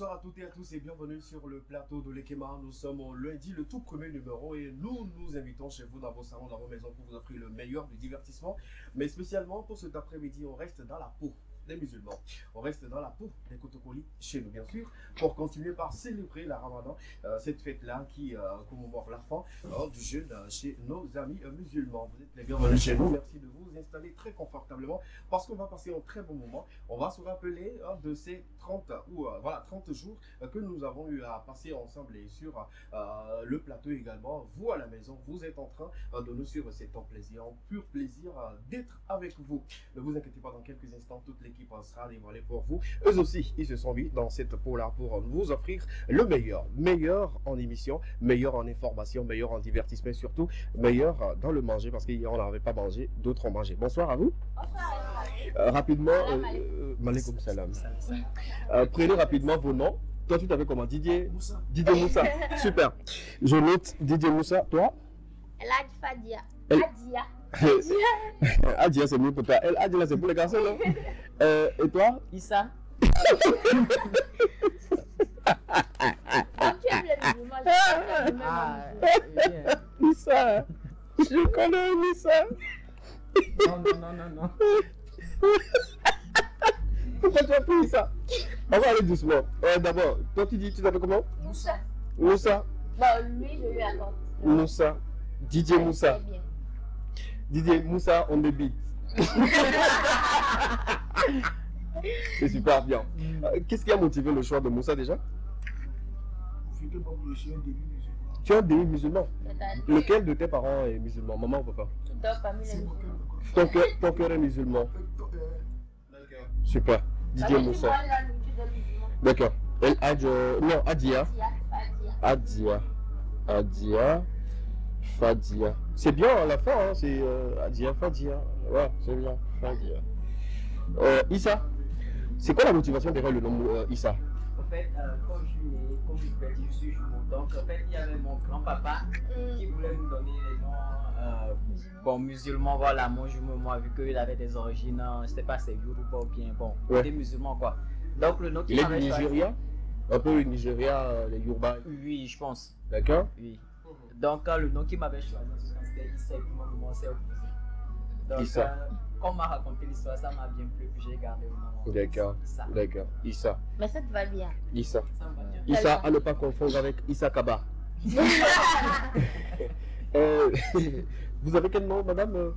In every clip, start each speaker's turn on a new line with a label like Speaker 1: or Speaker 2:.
Speaker 1: Bonsoir à toutes et à tous et bienvenue sur le plateau de l'Ekema. Nous sommes au lundi, le tout premier numéro, et nous nous invitons chez vous dans vos salons, dans vos maisons pour vous offrir le meilleur du divertissement. Mais spécialement pour cet après-midi, on reste dans la peau des musulmans. On reste dans la peau des Kotokoli, chez nous bien sûr, pour continuer par célébrer la Ramadan, cette fête-là qui commémore la fin du jeûne chez nos amis musulmans. Vous êtes les bienvenus chez nous, merci de vous installer très confortablement parce qu'on va passer un très bon moment. On va se rappeler de ces 30 jours que nous avons eu à passer ensemble et sur le plateau également. Vous à la maison, vous êtes en train de nous suivre, c'est un plaisir, un pur plaisir d'être avec vous. Ne vous inquiétez pas, dans quelques instants, toute l'équipe sera dévoilée pour vous. Eux aussi, ils se sont mis dans cette peau-là pour vous offrir le meilleur. Meilleur en émission, meilleur en information, meilleur en divertissement, surtout meilleur dans le manger, parce qu'hier on n'avait pas mangé, d'autres ont mangé. Bonsoir à vous. Bonsoir. Rapidement, Malekoum salam. Prenez rapidement vos noms. Toi, tu t'appelles comment? Didier Moussa. Didier Moussa. Super. Je note Didier Moussa. Toi?
Speaker 2: El Hadj Fadia.
Speaker 1: Adia. Adia, c'est mieux pour toi. El Adia, c'est pour les garçons, non? Et toi?
Speaker 2: Issa. Comme tu aimes les musulmans,
Speaker 1: Issa. Je connais Issa.
Speaker 3: Non.
Speaker 1: Pourquoi tu as pris ça? On va aller doucement. D'abord, toi tu dis, tu t'appelles comment?
Speaker 2: Moussa.
Speaker 1: Moussa.
Speaker 2: Bon, lui, je lui accorde.
Speaker 1: Moussa. Didier Moussa.
Speaker 2: Très bien.
Speaker 1: Didier Moussa, on the beat. C'est super bien. Qu'est-ce qui a motivé le choix de Moussa déjà? Tu es un début musulman. Lequel de tes parents est musulman? Maman ou papa?
Speaker 2: Tout dort parmi les musulmans.
Speaker 1: Ton cœur est musulman. Super. Didier Moussa. D'accord. El Hadj, non, Adia. Adia. Fadia. C'est bien à la fin, hein, c'est Adia, Fadia. Ouais, c'est bien. Fadia. Issa, c'est quoi la motivation derrière le nom Issa?
Speaker 3: En fait, quand je suis né, comme je l'ai dit, je suis jumeau. Donc, en fait, il y avait mon grand-papa qui voulait nous donner les noms musulmans. Voilà, mon jumeau, moi, vu qu'il avait des origines, je ne sais pas, c'est Yoruba ou bien, des musulmans, quoi. Donc, le nom qu'il avait choisi.
Speaker 1: Il est du Nigeria? Un peu le Nigeria, les Yoruba?
Speaker 3: Oui, je pense.
Speaker 1: D'accord.
Speaker 3: Oui. Donc, le nom qu'il m'avait choisi, c'était Issa, et puis mon s'est opposé. Donc,
Speaker 1: Issa.
Speaker 3: Quand on m'a raconté l'histoire, ça m'a bien plu, puis j'ai gardé le nom.
Speaker 1: D'accord.
Speaker 3: Issa.
Speaker 1: D'accord. Issa.
Speaker 2: Mais ça te va bien.
Speaker 1: Issa.
Speaker 3: Ça me va bien.
Speaker 1: Issa, à ne pas confondre avec Issa Kaba. Vous avez quel nom, madame?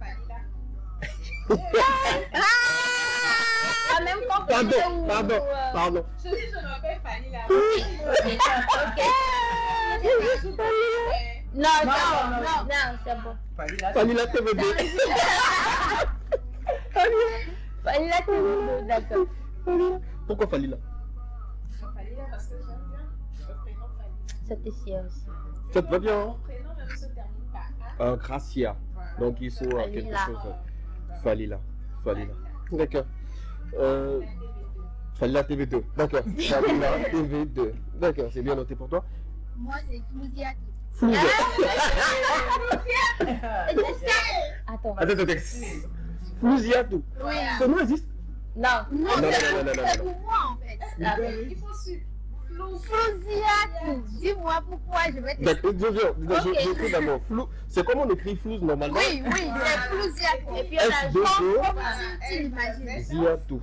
Speaker 2: Ah, même quand
Speaker 1: Pardon.
Speaker 4: Je dis, je m'appelle Fanny là.
Speaker 2: Non, c'est bon.
Speaker 1: Fanny TVD.
Speaker 2: Fanny TVD, d'accord.
Speaker 1: Pourquoi Falila?
Speaker 4: Fanny là parce que j'aime bien le prénom Fanny.
Speaker 2: C'était sûr aussi.
Speaker 1: Ça te va bien, hein?
Speaker 4: Mon prénom même se termine par A.
Speaker 1: Gracia. Donc il faut quelque chose. Falila. D'accord. Falila TV2. D'accord. Falila TV2. D'accord, c'est bien noté pour toi.
Speaker 2: Moi, c'est Flouziatou.
Speaker 1: Flouziatou.
Speaker 2: Attends.
Speaker 1: Flouziatou.
Speaker 2: Oui.
Speaker 1: Ce nom existe?
Speaker 2: Non.
Speaker 1: C'est
Speaker 2: pour moi en fait.
Speaker 4: Il faut suivre.
Speaker 2: Flouziatou. Dis-moi pourquoi je vais te...
Speaker 1: D'accord, je écris d'abord. Flou. C'est comme on écrit Flouz normalement?
Speaker 2: Oui, c'est Flouziatou. Et puis on a tu l'imagines.
Speaker 1: Ziatou.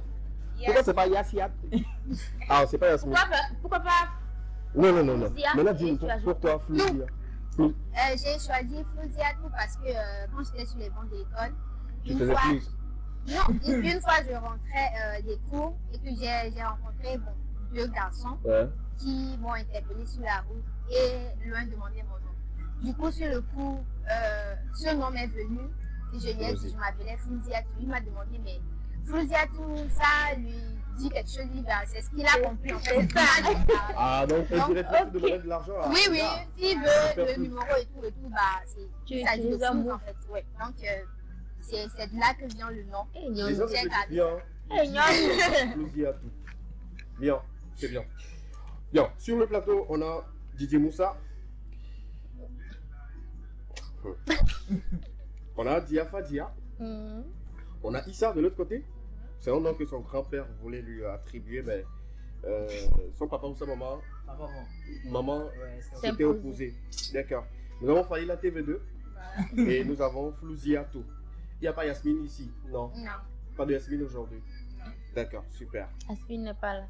Speaker 1: Pourquoi c'est pas Yassiatou? Ah, c'est pas Yasmine.
Speaker 2: Pourquoi pas?
Speaker 1: Non.
Speaker 2: Flouziatou.
Speaker 1: Maintenant, dis pour toi, Flouzia.
Speaker 2: J'ai choisi Flouziatou parce que quand j'étais sur les bancs de l'école, une fois je rentrais des cours et que j'ai rencontré deux garçons qui m'ont interpellé sur la route et l'un demandait mon nom. Du coup, sur le coup, ce nom m'est venu et je lui ai dit, je m'appelais Flouziatou. Il m'a demandé, mais Flouziatou, ça lui dit quelque chose, c'est ce qu'il a compris en fait.
Speaker 1: Ah, donc indirectement, tu demandais de l'argent?
Speaker 2: Oui, s'il veut le numéro et tout, ça dit le en fait. Ouais. Donc, c'est de là que vient le nom.
Speaker 1: Les gens c'est bien. Flouziatou. Bien, c'est bien. Bien, sur le plateau, on a Didier Moussa. On a Dia Fadia. On a Issa de l'autre côté. C'est un nom que son grand-père voulait lui attribuer, mais son papa ou sa maman,
Speaker 3: Papa,
Speaker 1: maman
Speaker 3: ouais,
Speaker 1: s'était opposée. D'accord. Nous avons failli la TV2 et nous avons Flouziato. Il n'y a pas Yasmine ici? Non.
Speaker 2: Non.
Speaker 1: Pas de Yasmine aujourd'hui? D'accord, super.
Speaker 2: Yasmine n'est pas là.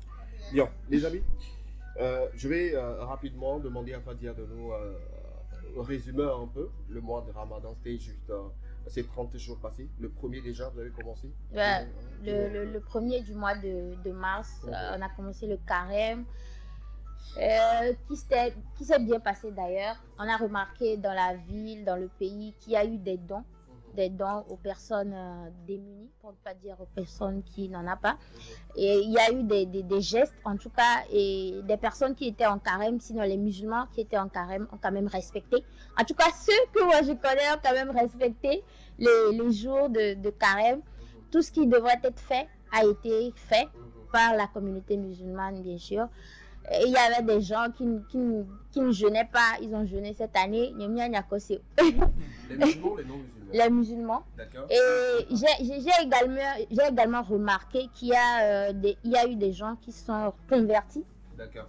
Speaker 1: Bien, les amis, je vais rapidement demander à Fadia de nous résumer un peu le mois de Ramadan. C'était juste ces 30 jours passés. Le premier déjà, vous avez commencé?
Speaker 2: Ouais, le premier du mois de mars, on a commencé le carême, qui s'est bien passé d'ailleurs. On a remarqué dans la ville, dans le pays, qu'il y a eu des dons aux personnes démunies, pour ne pas dire aux personnes qui n'en ont pas. Et il y a eu des gestes, en tout cas, et des personnes qui étaient en carême, sinon les musulmans qui étaient en carême ont quand même respecté. En tout cas, ceux que moi je connais ont quand même respecté les jours de carême. Tout ce qui devrait être fait a été fait par la communauté musulmane, bien sûr. Et il y avait des gens qui ne jeûnaient pas, ils ont jeûné cette année.
Speaker 1: Les musulmans, les non-musulmans?
Speaker 2: Les musulmans.
Speaker 1: D'accord.
Speaker 2: Et j'ai également remarqué qu'il y a eu des gens qui sont convertis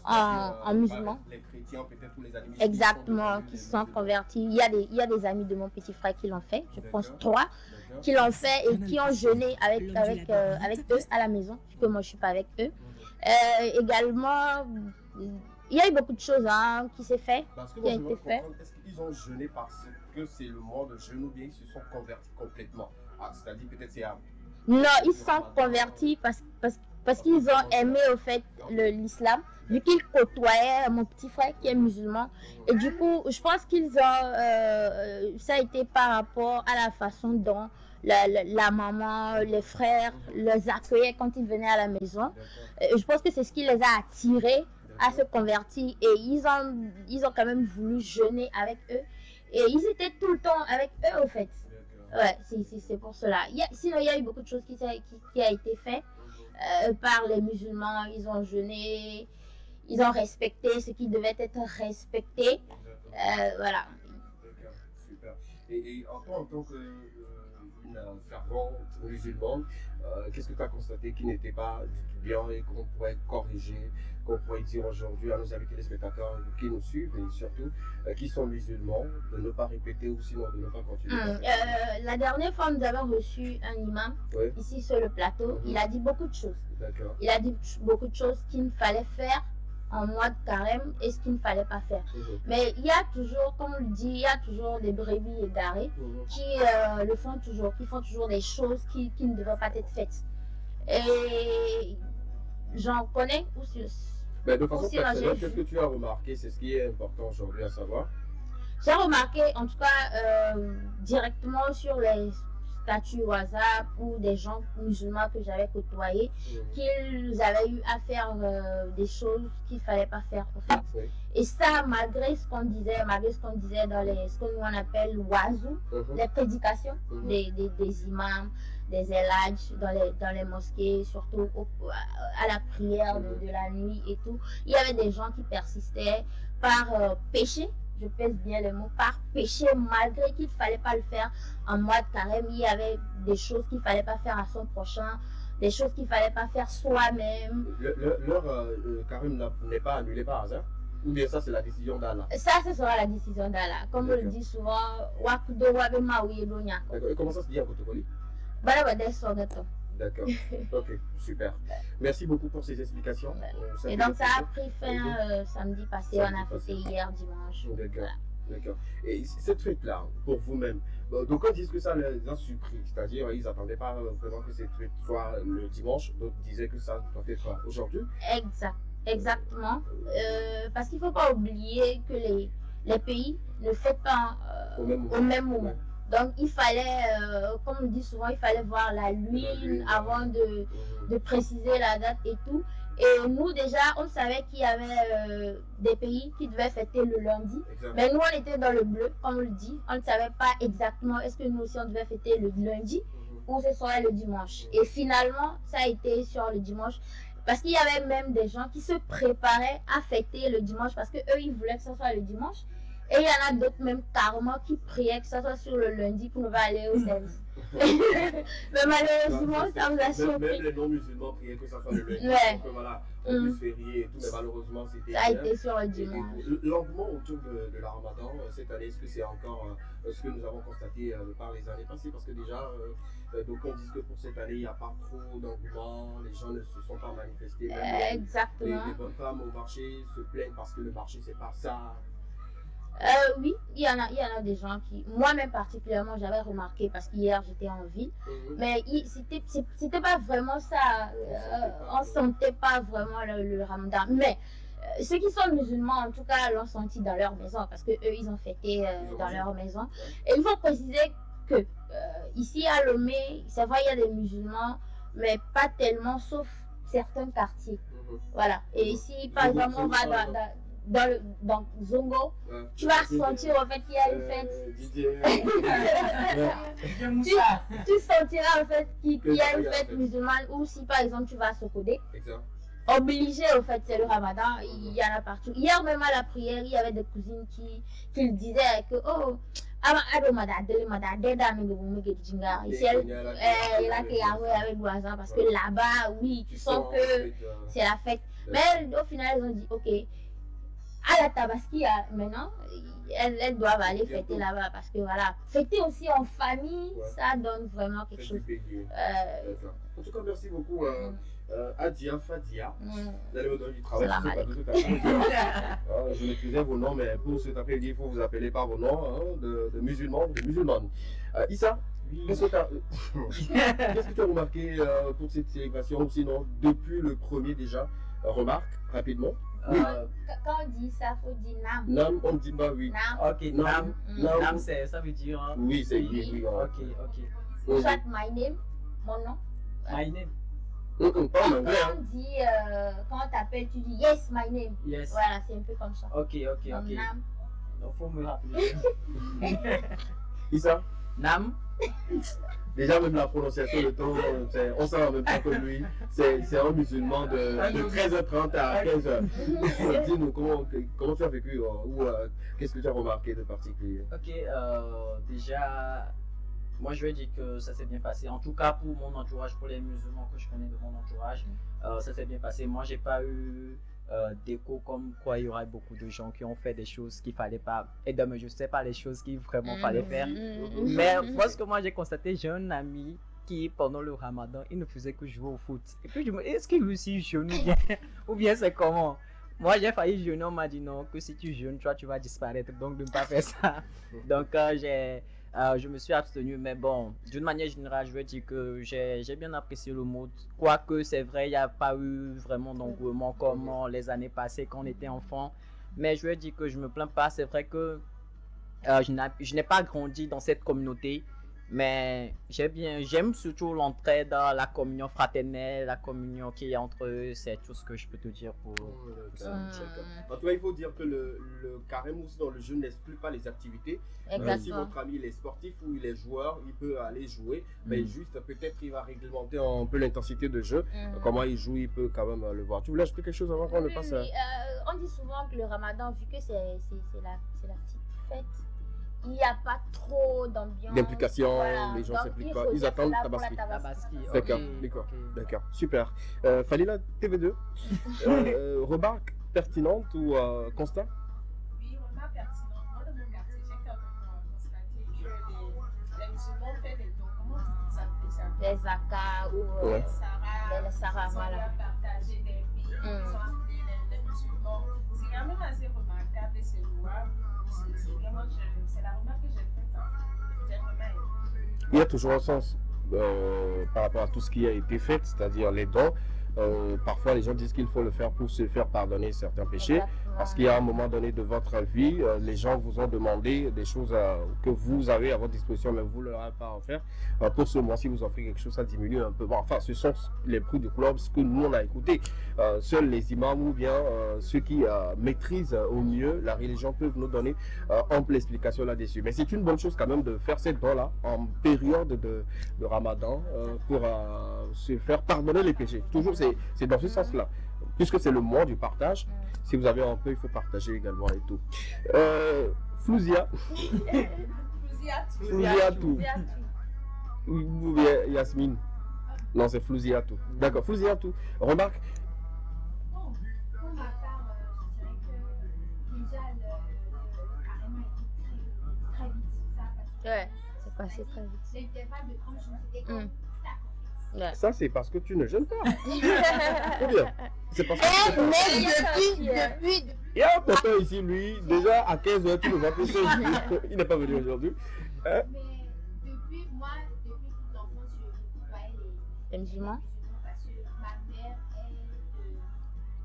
Speaker 2: en musulmans.
Speaker 1: Les chrétiens, peut-être, ou les animistes.
Speaker 2: Exactement, qui sont convertis. Il y a des amis de mon petit frère qui l'ont fait, je pense 3, qui l'ont fait et qui ont jeûné avec eux à la maison, puisque moi je ne suis pas avec eux. Également, il y a eu beaucoup de choses qui s'est fait, qui a été fait.
Speaker 1: Est-ce qu'ils ont jeûné parce que c'est le mois de jeûne ou bien ils se sont convertis complètement? C'est-à-dire peut-être c'est
Speaker 2: Non, ils se sont convertis parce qu'ils ont aimé au fait l'islam, vu qu'ils côtoyaient mon petit frère qui est musulman. Et du coup, je pense qu'ils ont, ça a été par rapport à la façon dont la maman, les frères les accueillaient quand ils venaient à la maison. Je pense que c'est ce qui les a attirés à se convertir, et ils ont quand même voulu jeûner avec eux, et ils étaient tout le temps avec eux au fait. Ouais, c'est pour cela. Sinon, il y a eu beaucoup de choses qui a été fait par les musulmans. Ils ont jeûné, ils ont respecté ce qui devait être respecté. Voilà.
Speaker 1: D'accord, super. Et en tant qu'une fervente musulmane, qu'est-ce que tu as constaté qui n'était pas bien et qu'on pourrait corriger, qu'on pourrait dire aujourd'hui à nos amis téléspectateurs qui nous suivent et surtout qui sont musulmans, de ne pas répéter ou sinon de ne pas continuer?
Speaker 2: La dernière fois, nous avons reçu un imam ici sur le plateau. Il a dit beaucoup de choses.
Speaker 1: D'accord.
Speaker 2: Il a dit beaucoup de choses qu'il fallait faire en mois de carême et ce qu'il ne fallait pas faire. Mais il y a toujours, comme on le dit, il y a toujours des brebis égarées qui le font toujours, qui font toujours des choses qui ne devraient pas être faites. Et j'en connais aussi.
Speaker 1: Mais de façon personnelle, qu'est-ce que tu as remarqué? C'est ce qui est important aujourd'hui à savoir.
Speaker 2: J'ai remarqué, en tout cas, directement sur les statuts WhatsApp ou des gens musulmans que j'avais côtoyés, qu'ils avaient eu à faire des choses qu'il ne fallait pas faire en fait. Et ça, malgré ce qu'on disait dans ce que nous on appelle wazou, les prédications des imams, des eladj dans les mosquées, surtout à la prière de la nuit et tout. Il y avait des gens qui persistaient par péché. Je pèse bien les mots, par péché, malgré qu'il ne fallait pas le faire en mois de carême. Il y avait des choses qu'il ne fallait pas faire à son prochain, des choses qu'il ne fallait pas faire soi-même.
Speaker 1: Leur carême n'est pas annulé par hasard? Ou bien ça, c'est la décision d'Allah?
Speaker 2: Ça, ce sera la décision d'Allah. Comme on le dit souvent,
Speaker 1: d'accord. Et comment ça se dit à Kotokoli? D'accord. Ok, super. Merci beaucoup pour ces explications.
Speaker 2: Et donc ça a pris fin samedi passé, on a fêté hier dimanche.
Speaker 1: D'accord. D'accord. Et cette fête-là, pour vous-même, donc on dit que ça les a surpris, c'est-à-dire ils n'attendaient pas vraiment que cette fête soit le dimanche, d'autres disaient que ça doit être aujourd'hui.
Speaker 2: Exactement. Parce qu'il ne faut pas oublier que les pays ne fêtent pas au même moment. Donc il fallait, comme on dit souvent, il fallait voir la lune avant de préciser la date et tout. Et nous déjà, on savait qu'il y avait des pays qui devaient fêter le lundi. Mais nous, on était dans le bleu, comme on le dit. On ne savait pas exactement est-ce que nous aussi on devait fêter le lundi ou ce serait le dimanche. Et finalement, ça a été sur le dimanche. Parce qu'il y avait même des gens qui se préparaient à fêter le dimanche parce qu'eux, ils voulaient que ce soit le dimanche. Et il y en a d'autres même carrément qui priaient que ce soit sur le lundi pour nous aller au service.
Speaker 5: Mais malheureusement, ça vous a surpris.
Speaker 1: Même les non-musulmans priaient que ça soit le lundi.
Speaker 5: Ouais.
Speaker 1: Donc voilà, on puisse férier et tout, mais malheureusement, c'était.
Speaker 5: Ça a été sur le dimanche.
Speaker 1: L'engouement autour de la Ramadan, cette année, est-ce que c'est encore ce que nous avons constaté par les années passées? Parce que déjà, donc on dit que pour cette année, il n'y a pas trop d'engouement, les gens ne se sont pas manifestés.
Speaker 5: Exactement.
Speaker 1: Les bonnes femmes au marché se plaignent parce que le marché, c'est pas ça.
Speaker 5: Oui, il y en a des gens qui, moi-même particulièrement, j'avais remarqué parce qu'hier j'étais en ville, mais c'était pas vraiment ça, on sentait pas vraiment le Ramadan. Mais ceux qui sont musulmans, en tout cas, l'ont senti dans leur maison parce que eux, ils ont fêté dans leur maison. Et il faut préciser que ici à Lomé, c'est vrai, il y a des musulmans, mais pas tellement, sauf certains quartiers. Voilà. Et ici, par exemple, on va dans Zongo, tu vas ressentir en fait qu'il y a une fête. Tu sentiras en fait qu'il y a une fête musulmane, ou si par exemple tu vas à Sokodé, obligé en fait, c'est le Ramadan, il y en a partout. Hier même à la prière, il y avait des cousines qui disaient que oh, ici elle a créé avec voisin parce que là-bas, oui, tu sens que c'est la fête. Mais au final, ils ont dit ok, à la Tabaski maintenant, elles doivent aller fêter là-bas parce que voilà, fêter aussi en famille, ça donne vraiment quelque chose.
Speaker 1: En tout cas, merci beaucoup Adia, Fadia. Vous allez me donner du travail. Je maîtrisais vos noms, mais pour cet après-midi, il faut vous appeler par vos noms de musulmans, de musulmanes. Issa, qu'est-ce que tu as remarqué pour cette célébration, ou sinon depuis le premier déjà? Remarque rapidement.
Speaker 5: Quand on dit ça, il faut dire Nam.
Speaker 1: Nam, on dit bah oui.
Speaker 3: Nam. Ok, Nam. Nam, ça veut dire. Hein?
Speaker 1: Oui, c'est oui.
Speaker 3: Ok.
Speaker 5: Soit my name, mon nom.
Speaker 3: My name.
Speaker 1: Pas en anglais.
Speaker 5: Quand on dit, quand on t'appelle, tu dis yes, my name.
Speaker 3: Yes.
Speaker 5: Voilà, c'est un peu comme ça.
Speaker 3: Ok.
Speaker 5: Nam.
Speaker 3: Donc, faut me rappeler.
Speaker 1: Issa?
Speaker 3: Nam.
Speaker 1: Déjà, même la prononciation, le ton, on sent en même temps que lui. C'est un musulman de 13h30 à 15h. Dis-nous, comment tu as vécu ou qu'est-ce que tu as remarqué de particulier?
Speaker 3: Ok, déjà, moi je vais dire que ça s'est bien passé. En tout cas, pour mon entourage, pour les musulmans que je connais de mon entourage, ça s'est bien passé. Moi, j'ai pas eu d'écho comme quoi il y aurait beaucoup de gens qui ont fait des choses qu'il fallait pas. Et donc, je sais pas les choses qu'il vraiment fallait faire. Mais parce que moi j'ai constaté, j'ai un ami qui pendant le Ramadan, il ne faisait que jouer au foot. Et puis je me dis, est-ce qu'il lui aussi jeûne ou bien c'est comment? Moi j'ai failli jeûner, on m'a dit non, que si tu jeûnes, tu vas disparaître, donc de ne pas faire ça. Donc je me suis abstenu, mais bon, d'une manière générale, je veux dire que j'ai bien apprécié le mode. Quoique, c'est vrai, il n'y a pas eu vraiment d'engouement comme les années passées quand on était enfant. Mais je veux dire que je ne me plains pas. C'est vrai que je n'ai pas grandi dans cette communauté. Mais j'aime surtout l'entraide, la communion fraternelle, la communion qui est entre eux. C'est tout ce que je peux te dire pour ça.
Speaker 1: En tout cas, il faut dire que le carême aussi dans le jeu n'exclut pas les activités. Si votre ami il est sportif ou il est joueur, il peut aller jouer. Mais juste, peut-être, il va réglementer un peu l'intensité de jeu. Comment il joue, il peut quand même le voir. Tu voulais ajouter quelque chose avant qu'on ne passe à...
Speaker 5: On dit souvent que le Ramadan, vu que c'est la petite fête, il n'y a pas trop d'ambiance.
Speaker 1: D'implication, voilà. Les gens ne s'impliquent pas. Ils attendent Tabaski. D'accord, super. Falila, TV2, remarque pertinente ou constat?
Speaker 4: Oui, remarque pertinente. Moi, dans mon quartier, j'ai quand même constaté que les musulmans font des dons. Comment vous appelez ça?
Speaker 5: Les zakas ou les Sarah.
Speaker 4: Voilà. Partager des vies, ils ont appelé les musulmans. C'est quand même assez remarquable et c'est louable. C'est la remarque que j'ai faite.
Speaker 1: Il y a toujours un sens par rapport à tout ce qui a été fait, c'est-à-dire les dons. Parfois, les gens disent qu'il faut le faire pour se faire pardonner certains péchés. Parce qu'il y a un moment donné de votre vie, les gens vous ont demandé des choses que vous avez à votre disposition, mais vous ne leur avez pas à en faire. Pour ce mois-ci, vous offrez quelque chose, ça diminue un peu. Bon, enfin, ce sont les prix du club, ce que nous, on a écouté. Seuls les imams ou bien ceux qui maîtrisent au mieux la religion peuvent nous donner ample explication là-dessus. Mais c'est une bonne chose quand même de faire cette don-là en période de Ramadan pour se faire pardonner les péchés. Toujours, c'est dans ce sens-là. Puisque c'est le mois du partage, si vous avez un peu, il faut partager également et tout. Flouzia. Flouzia tout. Ou bien Yasmine? Non, c'est Flouziatou. D'accord, Flouziatou. Remarque.
Speaker 2: Bon, pour ma part, je dirais que déjà le carême a été très vite. Ça a passé.
Speaker 5: Ouais, c'est passé très vite.
Speaker 2: L'intervalle de 30 jours, c'était comme
Speaker 5: Ouais.
Speaker 1: Ça, c'est parce que tu ne jeûnes pas. Ou bien, c'est parce que.
Speaker 2: Mais depuis.
Speaker 1: Il y a un tonton ici, lui, déjà à 15h, tu ne vas plus se il n'est pas venu aujourd'hui. Hein?
Speaker 2: Mais depuis toute l'enfance, je voyais
Speaker 5: Les musulmans.
Speaker 2: parce que ma mère est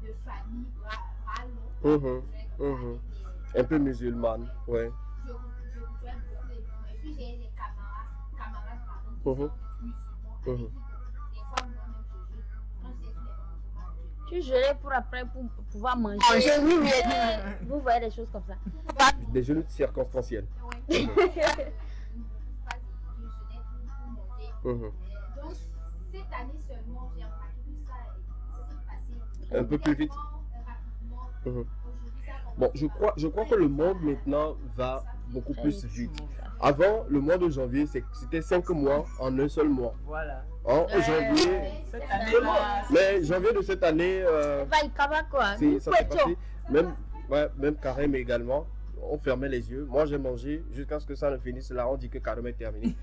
Speaker 2: de famille wallon.
Speaker 1: Un peu musulmane, ouais.
Speaker 2: Je côtoyais beaucoup les musulmans. Et puis j'ai des camarades qui sont musulmans. Avec qui, des fois, moi-même, je jeûne. Quand j'étais sur les musulmans,
Speaker 5: Tu gelais pour après pour pouvoir manger. Vous voyez des choses comme ça.
Speaker 1: Des jeûnes circonstanciels.
Speaker 2: Donc, cette année seulement, j'ai remarqué que ça s'est passé
Speaker 1: Un peu plus vite.
Speaker 2: Rapidement.
Speaker 1: Bon, je crois que le monde maintenant va beaucoup plus vite. Avant, le mois de janvier, c'était 5 mois en un seul mois.
Speaker 3: Voilà.
Speaker 1: En janvier,
Speaker 3: Cette année,
Speaker 1: mais janvier de cette année,
Speaker 5: Ça
Speaker 1: ça s'est passé. Même carême également. On fermait les yeux. Moi, j'ai mangé jusqu'à ce que ça ne finisse. Là, on dit que carême est terminé.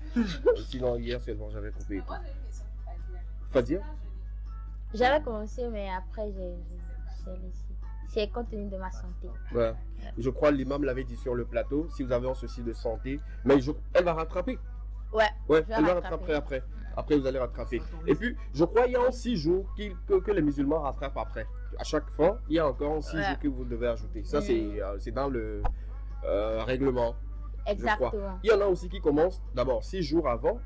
Speaker 1: Sinon, hier seulement, j'avais coupé.
Speaker 4: Moi, j'ai une question pour
Speaker 1: Fadir?
Speaker 5: J'avais commencé, mais après, j'ai laissé. C'est compte tenu de ma santé.
Speaker 1: Ouais. Je crois que l'imam l'avait dit sur le plateau. Si vous avez un souci de santé, mais elle va rattraper.
Speaker 5: Ouais.
Speaker 1: Elle va rattraper après. Après, vous allez rattraper. Et puis, je crois qu'il y a 6 jours que les musulmans rattrapent après. À chaque fois, il y a encore 6 jours que vous devez ajouter. Ça, c'est dans le règlement.
Speaker 5: Exactement.
Speaker 1: Il y en a aussi qui commencent d'abord 6 jours avant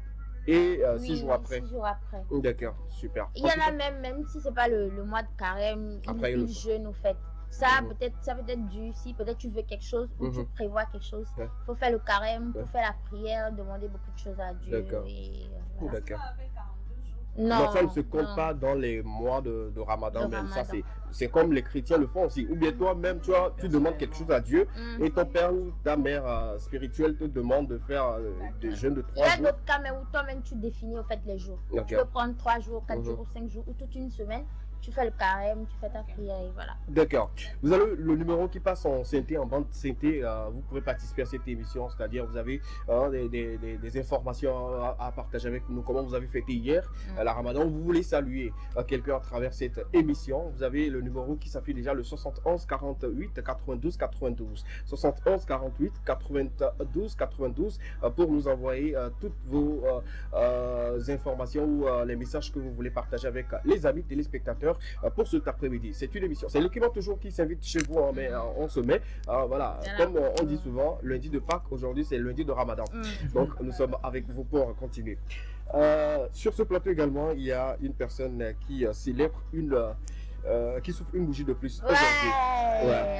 Speaker 1: et 6 jours après.
Speaker 5: 6 jours après.
Speaker 1: D'accord, super.
Speaker 5: Il y en a même si c'est pas le mois de carême, ils jeûnent au fait. Ça peut être dû si peut-être tu veux quelque chose ou tu prévois quelque chose. Il faut faire le carême, faut faire la prière, demander beaucoup de choses à Dieu.
Speaker 1: D'accord.
Speaker 5: Voilà.
Speaker 1: D'accord.
Speaker 5: Non,
Speaker 1: ça ne se compte pas dans les mois de Ramadan même. Ça, c'est comme les chrétiens le font aussi. Ou bien toi-même, tu demandes quelque chose à Dieu et ton père ou ta mère spirituelle te demande de faire des jeûnes de 3 jours.
Speaker 5: Il y a d'autres cas, mais où toi-même tu définis au fait les jours. Tu peux prendre 3 jours, 4 jours, 5 jours ou toute une semaine. Tu fais le carême, tu fais ta prière et voilà.
Speaker 1: D'accord. Vous avez le numéro qui passe en synthé, en bande synthé. Vous pouvez participer à cette émission, c'est-à-dire vous avez des informations à partager avec nous. Comment vous avez fêté hier la Ramadan. Vous voulez saluer quelqu'un à travers cette émission. Vous avez le numéro qui s'affiche déjà, le 71 48 92 92. 71 48 92 92 pour nous envoyer toutes vos informations ou les messages que vous voulez partager avec les amis téléspectateurs pour cet après-midi. C'est une émission, c'est l'équivalent toujours qui s'invite chez vous, hein, mais on se met, voilà, comme on dit souvent, lundi de Pâques, aujourd'hui c'est lundi de Ramadan. Donc nous sommes avec vous pour continuer. Sur ce plateau également, il y a une personne qui célèbre qui souffle une bougie de plus aujourd'hui.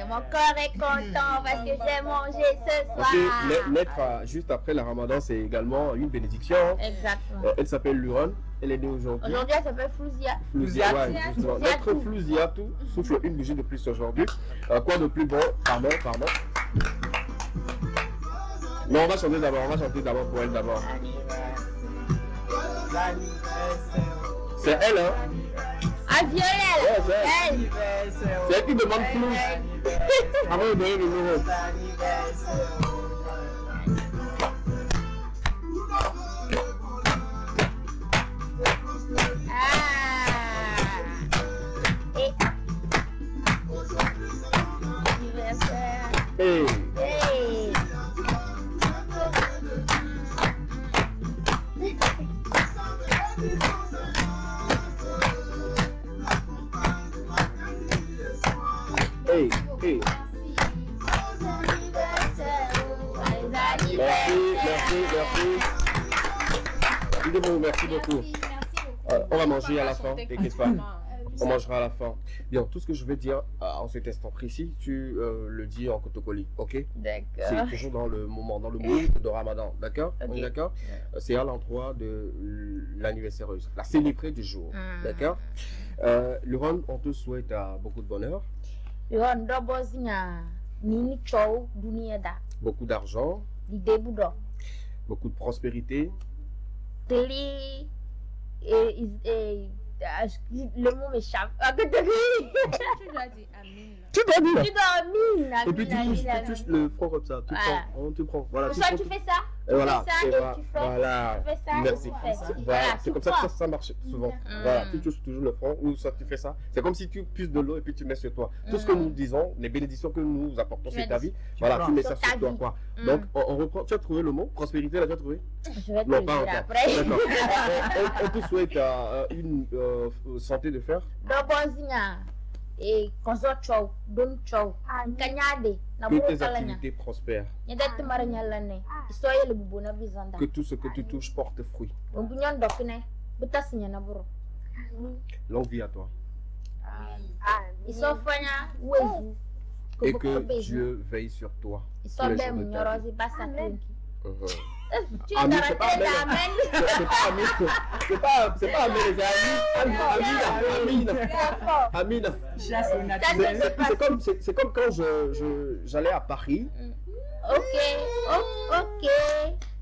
Speaker 5: Mon corps est content parce que j'ai mangé ce soir.
Speaker 1: Parce que naître juste après la Ramadan, c'est également une bénédiction.
Speaker 5: Exactement.
Speaker 1: Elle s'appelle Luron. Elle est née aujourd'hui.
Speaker 5: Aujourd'hui, elle s'appelle Flouzia.
Speaker 1: Flouzia, ouais, justement. Notre Flouziatou souffle une bougie de plus aujourd'hui. Quoi de plus bon? Pardon. Mais on va chanter d'abord pour elle d'abord. C'est elle, hein?
Speaker 5: Ah, Violette!
Speaker 1: Ouais, c'est elle. C'est elle qui demande Flouz. Avant de donner le numéro. Hey.
Speaker 5: Hey.
Speaker 1: Hey, hey. Merci beaucoup. On va manger à la fin, t'inquiète pas. On mangera à la fin. Bien, tout ce que je vais dire en cet instant précis, tu le dis en Kotokoli, ok?
Speaker 5: D'accord.
Speaker 1: C'est toujours dans le moment, dans le mood de Ramadan, d'accord? On est d'accord? C'est à l'endroit de l'anniversaireuse, la célébrée du jour, d'accord? Luron, on te souhaite beaucoup de bonheur. Beaucoup d'argent, beaucoup de prospérité,
Speaker 5: Télé et le mot m'échappe.
Speaker 4: Tu dois dire Amine.
Speaker 1: Tu dois dire.
Speaker 5: Tu dois Amine.
Speaker 1: Et puis tu touches le front comme ça. Tu prends. Voilà.
Speaker 5: Soit tu fais ça.
Speaker 1: Et voilà.
Speaker 5: Tu fais ça et tu fais.
Speaker 1: Voilà.
Speaker 5: Tu fais ça.
Speaker 1: Merci.
Speaker 5: Et tu fais ça.
Speaker 1: Voilà. C'est comme ça que ça marche souvent. Voilà. Tu touches toujours le front ou soit tu fais ça. C'est comme si tu puisses de l'eau et puis tu mets sur toi. Tout ce que nous disons, les bénédictions que nous apportons sur ta vie, voilà, tu mets ça sur toi, quoi. Donc on reprend. Tu as trouvé le mot prospérité, là, tu as trouvé?
Speaker 5: Je vais te
Speaker 1: Non,
Speaker 5: le
Speaker 1: pas
Speaker 5: dire
Speaker 1: encore.
Speaker 5: après.
Speaker 1: D'accord. On te souhaite une santé de fer.
Speaker 5: Dobonzinga et konzo chow, don chow, kanyade, na
Speaker 1: Que
Speaker 5: buru
Speaker 1: tes
Speaker 5: kalanya.
Speaker 1: activités prospèrent.
Speaker 5: Nyada tumaranya lane. Isoye le bubona bizanda.
Speaker 1: Que tout ce que tu touches porte fruit.
Speaker 5: Bunyan dokine, betasinya na buru.
Speaker 1: Longue vie à toi.
Speaker 5: Isofanya wezu.
Speaker 1: Et que Dieu veille sur toi. tous les
Speaker 5: Isobe
Speaker 1: jours de ta vie.
Speaker 5: munyorozi basa tunki. Tu es
Speaker 1: Amen,
Speaker 5: dans
Speaker 1: c'est
Speaker 5: la
Speaker 1: pas
Speaker 5: tête
Speaker 1: Amen.
Speaker 5: d'amen.
Speaker 1: C'est pas Amen, c'est Amina. C'est comme quand j'allais à Paris.
Speaker 5: Ok.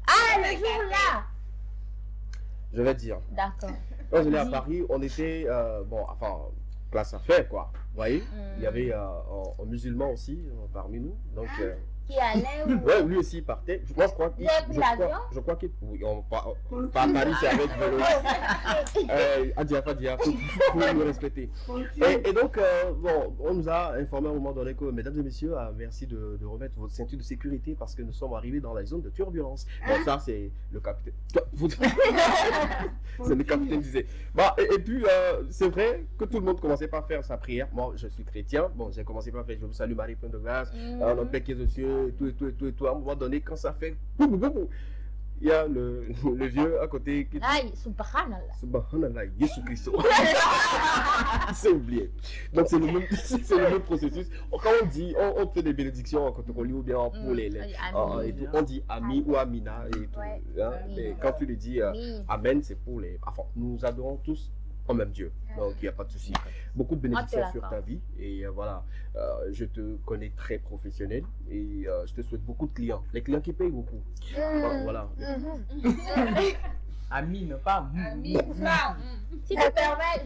Speaker 5: Ah, le jour là.
Speaker 1: Je vais dire.
Speaker 5: D'accord.
Speaker 1: Quand j'allais à Paris, on était, classe à faire, quoi. Vous voyez, il y avait un musulman aussi parmi nous. Donc,
Speaker 5: Qui allait où?
Speaker 1: ouais, lui aussi il partait. Moi, je crois qu'il. Je crois qu'il. Oui, pas à Paris, c'est avec vélo. Adia, faut nous respecter. Et donc, on nous a informé à un moment donné que, mesdames et messieurs, merci de remettre votre ceinture de sécurité parce que nous sommes arrivés dans la zone de turbulence. Donc, ça, c'est le capitaine. C'est le capitaine qui disait. Bon, et puis, c'est vrai que tout le monde commençait par faire sa prière. Moi, je suis chrétien. Bon, j'ai commencé par faire je vous salue Marie, pleine de grâce. Notre Père qui est aux cieux. Tout. À un moment donné, quand ça fait il y a le vieux à côté qui dit
Speaker 5: Aïe, subhanallah.
Speaker 1: Subhanallah, Jésus Christ. C'est oublié. Donc c'est le même processus. Quand on dit, on fait des bénédictions quand on lit ou bien pour les et tout, on dit Ami ou Amina et tout. Hein, et quand tu lui dis Amen, c'est pour les. Enfin, nous adorons tous en même Dieu. Donc il n'y a pas de souci. Beaucoup de bénédictions sur ta vie. Et voilà, je te connais très professionnel et je te souhaite beaucoup de clients. Les clients qui payent beaucoup. Voilà.
Speaker 3: Amine, pas
Speaker 4: Amine.
Speaker 5: Si tu permets,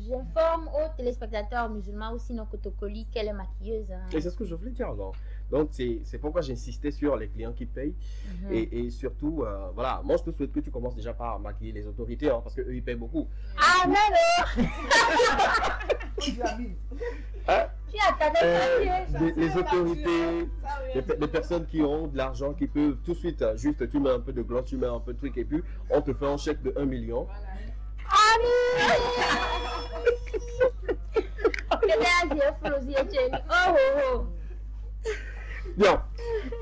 Speaker 5: j'informe aux téléspectateurs musulmans aussi non Kotokoli qu'elle est maquilleuse. Hein.
Speaker 1: Et c'est ce que je voulais dire alors. Donc c'est pourquoi j'insistais sur les clients qui payent. Et surtout, voilà, moi je te souhaite que tu commences déjà par maquiller les autorités hein, parce qu'eux ils payent beaucoup.
Speaker 5: Ah mais
Speaker 1: Hein?
Speaker 5: tu attendais
Speaker 1: Les autorités, les personnes qui ont de l'argent, qui peuvent tout de suite, juste tu mets un peu de gloss, tu mets un peu de truc et puis on te fait un chèque de 1 million. Bien,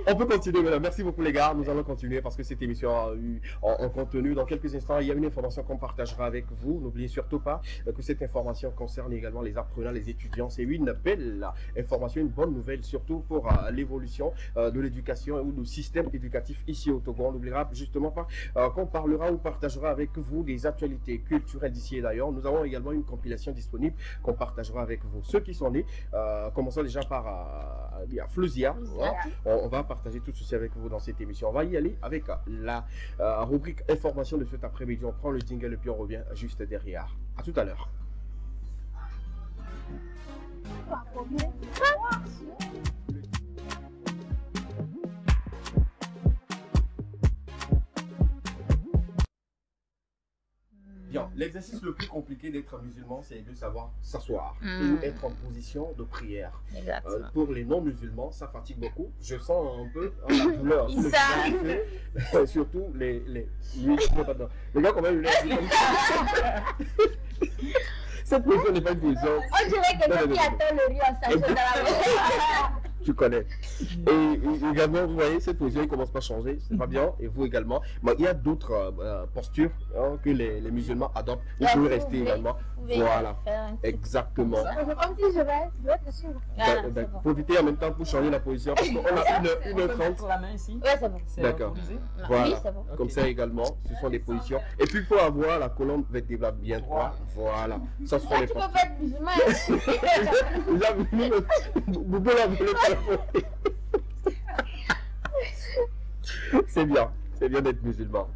Speaker 1: on peut continuer maintenant. Merci beaucoup les gars, nous allons continuer parce que cette émission a eu en contenu. Dans quelques instants, il y a une information qu'on partagera avec vous. N'oubliez surtout pas que cette information concerne également les apprenants, les étudiants. C'est une belle information, une bonne nouvelle, surtout pour l'évolution de l'éducation ou du système éducatif ici au Togo. On n'oubliera justement pas qu'on parlera ou partagera avec vous des actualités culturelles d'ici et d'ailleurs. Nous avons également une compilation disponible qu'on partagera avec vous. Ceux qui sont nés, commençons déjà par Flousia. On va partager tout ceci avec vous dans cette émission. On va y aller avec la rubrique information de cet après-midi. On prend le jingle et puis on revient juste derrière. À tout à l'heure. Bien, l'exercice le plus compliqué d'être musulman, c'est de savoir s'asseoir ou être en position de prière. Pour les non-musulmans, ça fatigue beaucoup. Je sens un peu la douleur. Surtout les gars, quand même, cette position n'est pas une position.
Speaker 5: On dirait quelqu'un qui attend le riz en sachant dans la maison.
Speaker 1: Tu connais. Et également, vous voyez, cette position ne commence pas à changer, c'est pas bien, et vous également. Mais il y a d'autres postures hein, que les musulmans adoptent. Vous pouvez rester également. Voilà, exactement.
Speaker 2: Comme si je vais te suivre.
Speaker 1: Profitez en même temps pour changer la position parce qu'on a 1h30.
Speaker 3: la main ici.
Speaker 5: Ouais, c'est bon.
Speaker 1: D'accord. Voilà.
Speaker 5: Oui, c'est bon.
Speaker 1: Comme ça également, ce sont des positions. Et puis il faut avoir la colonne vertébrale bien droite. Voilà. Ça ce sont les
Speaker 5: Tu peux
Speaker 1: postures.
Speaker 5: pas être musulman.
Speaker 1: Vous pouvez la voler par C'est bien d'être musulman.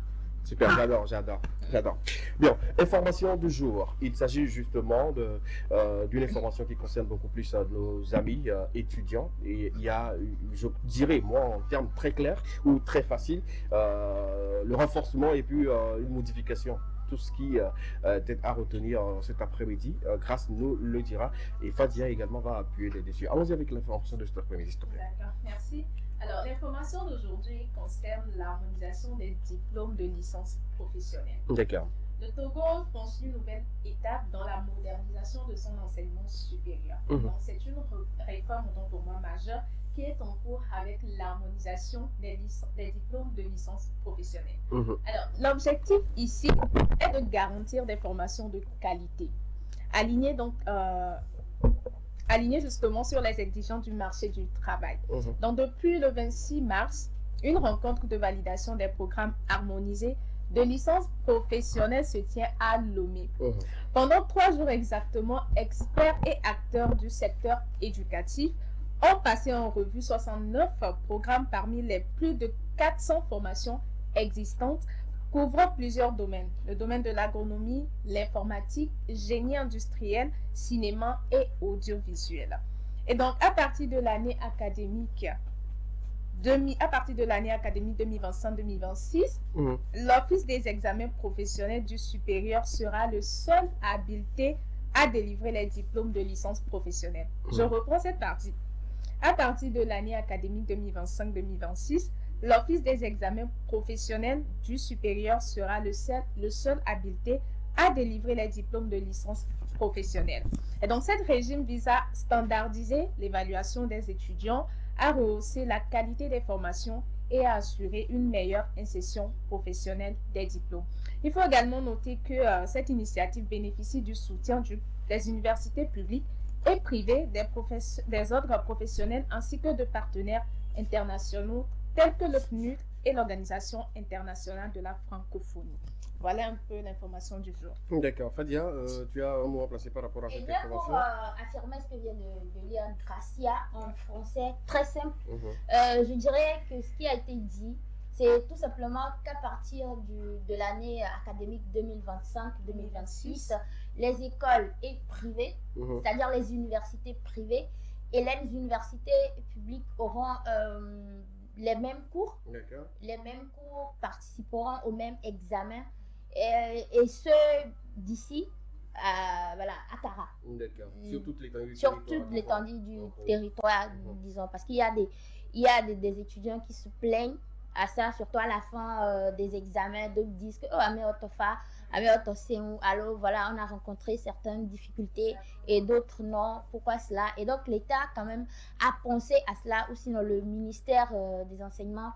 Speaker 1: Super, j'adore. Bien, information du jour. Il s'agit justement d'une information qui concerne beaucoup plus nos amis étudiants. Et il y a, je dirais, moi, en termes très clairs ou très faciles, le renforcement et puis une modification. Tout ce qui est à retenir cet après-midi, Grâce nous le dira. Et Fadia également va appuyer dessus. Allons-y avec l'information de cet après-midi, s'il te plaît.
Speaker 4: D'accord, merci. Alors, l'information d'aujourd'hui concerne l'harmonisation des diplômes de licence professionnelle.
Speaker 1: D'accord.
Speaker 4: Le Togo franchit une nouvelle étape dans la modernisation de son enseignement supérieur. Donc, c'est une réforme, autant pour moi, majeure qui est en cours avec l'harmonisation des diplômes de licence professionnelle. Alors, l'objectif ici est de garantir des formations de qualité, alignées justement sur les exigences du marché du travail. Donc, depuis le 26 mars, une rencontre de validation des programmes harmonisés de licence professionnelle se tient à Lomé. Pendant 3 jours exactement, experts et acteurs du secteur éducatif ont passé en revue 69 programmes parmi les plus de 400 formations existantes couvrant plusieurs domaines. Le domaine de l'agronomie, l'informatique, génie industriel, cinéma et audiovisuel. Et donc, à partir de l'année académique 2025-2026, l'Office des examens professionnels du supérieur sera le seul habilité à délivrer les diplômes de licence professionnelle. Je reprends cette partie. À partir de l'année académique 2025-2026, l'Office des examens professionnels du supérieur sera le seul habilité à délivrer les diplômes de licence professionnelle. Et donc, ce régime vise à standardiser l'évaluation des étudiants, à rehausser la qualité des formations et à assurer une meilleure insertion professionnelle des diplômes. Il faut également noter que cette initiative bénéficie du soutien des universités publiques et privées, des ordres professionnels ainsi que de partenaires internationaux tels que le PNUD et l'Organisation internationale de la francophonie. Voilà un peu l'information du jour.
Speaker 1: D'accord. Fadia, tu as un mot à placer par rapport à cette information?
Speaker 5: Pour affirmer ce que vient de lire Gracia en français, très simple, je dirais que ce qui a été dit, c'est tout simplement qu'à partir de l'année académique 2025-2026, les écoles privées, c'est-à-dire les universités privées et les universités publiques auront les mêmes cours. Les mêmes cours participeront au même examen et ce d'ici à Tara.
Speaker 1: D'accord. Sur toute
Speaker 5: l'étendue du territoire, disons, parce qu'il y a des étudiants qui se plaignent à ça, surtout à la fin des examens, d'autres disent que alors voilà, on a rencontré certaines difficultés et d'autres non, pourquoi cela? Et donc l'État quand même a pensé à cela, ou sinon le ministère des enseignements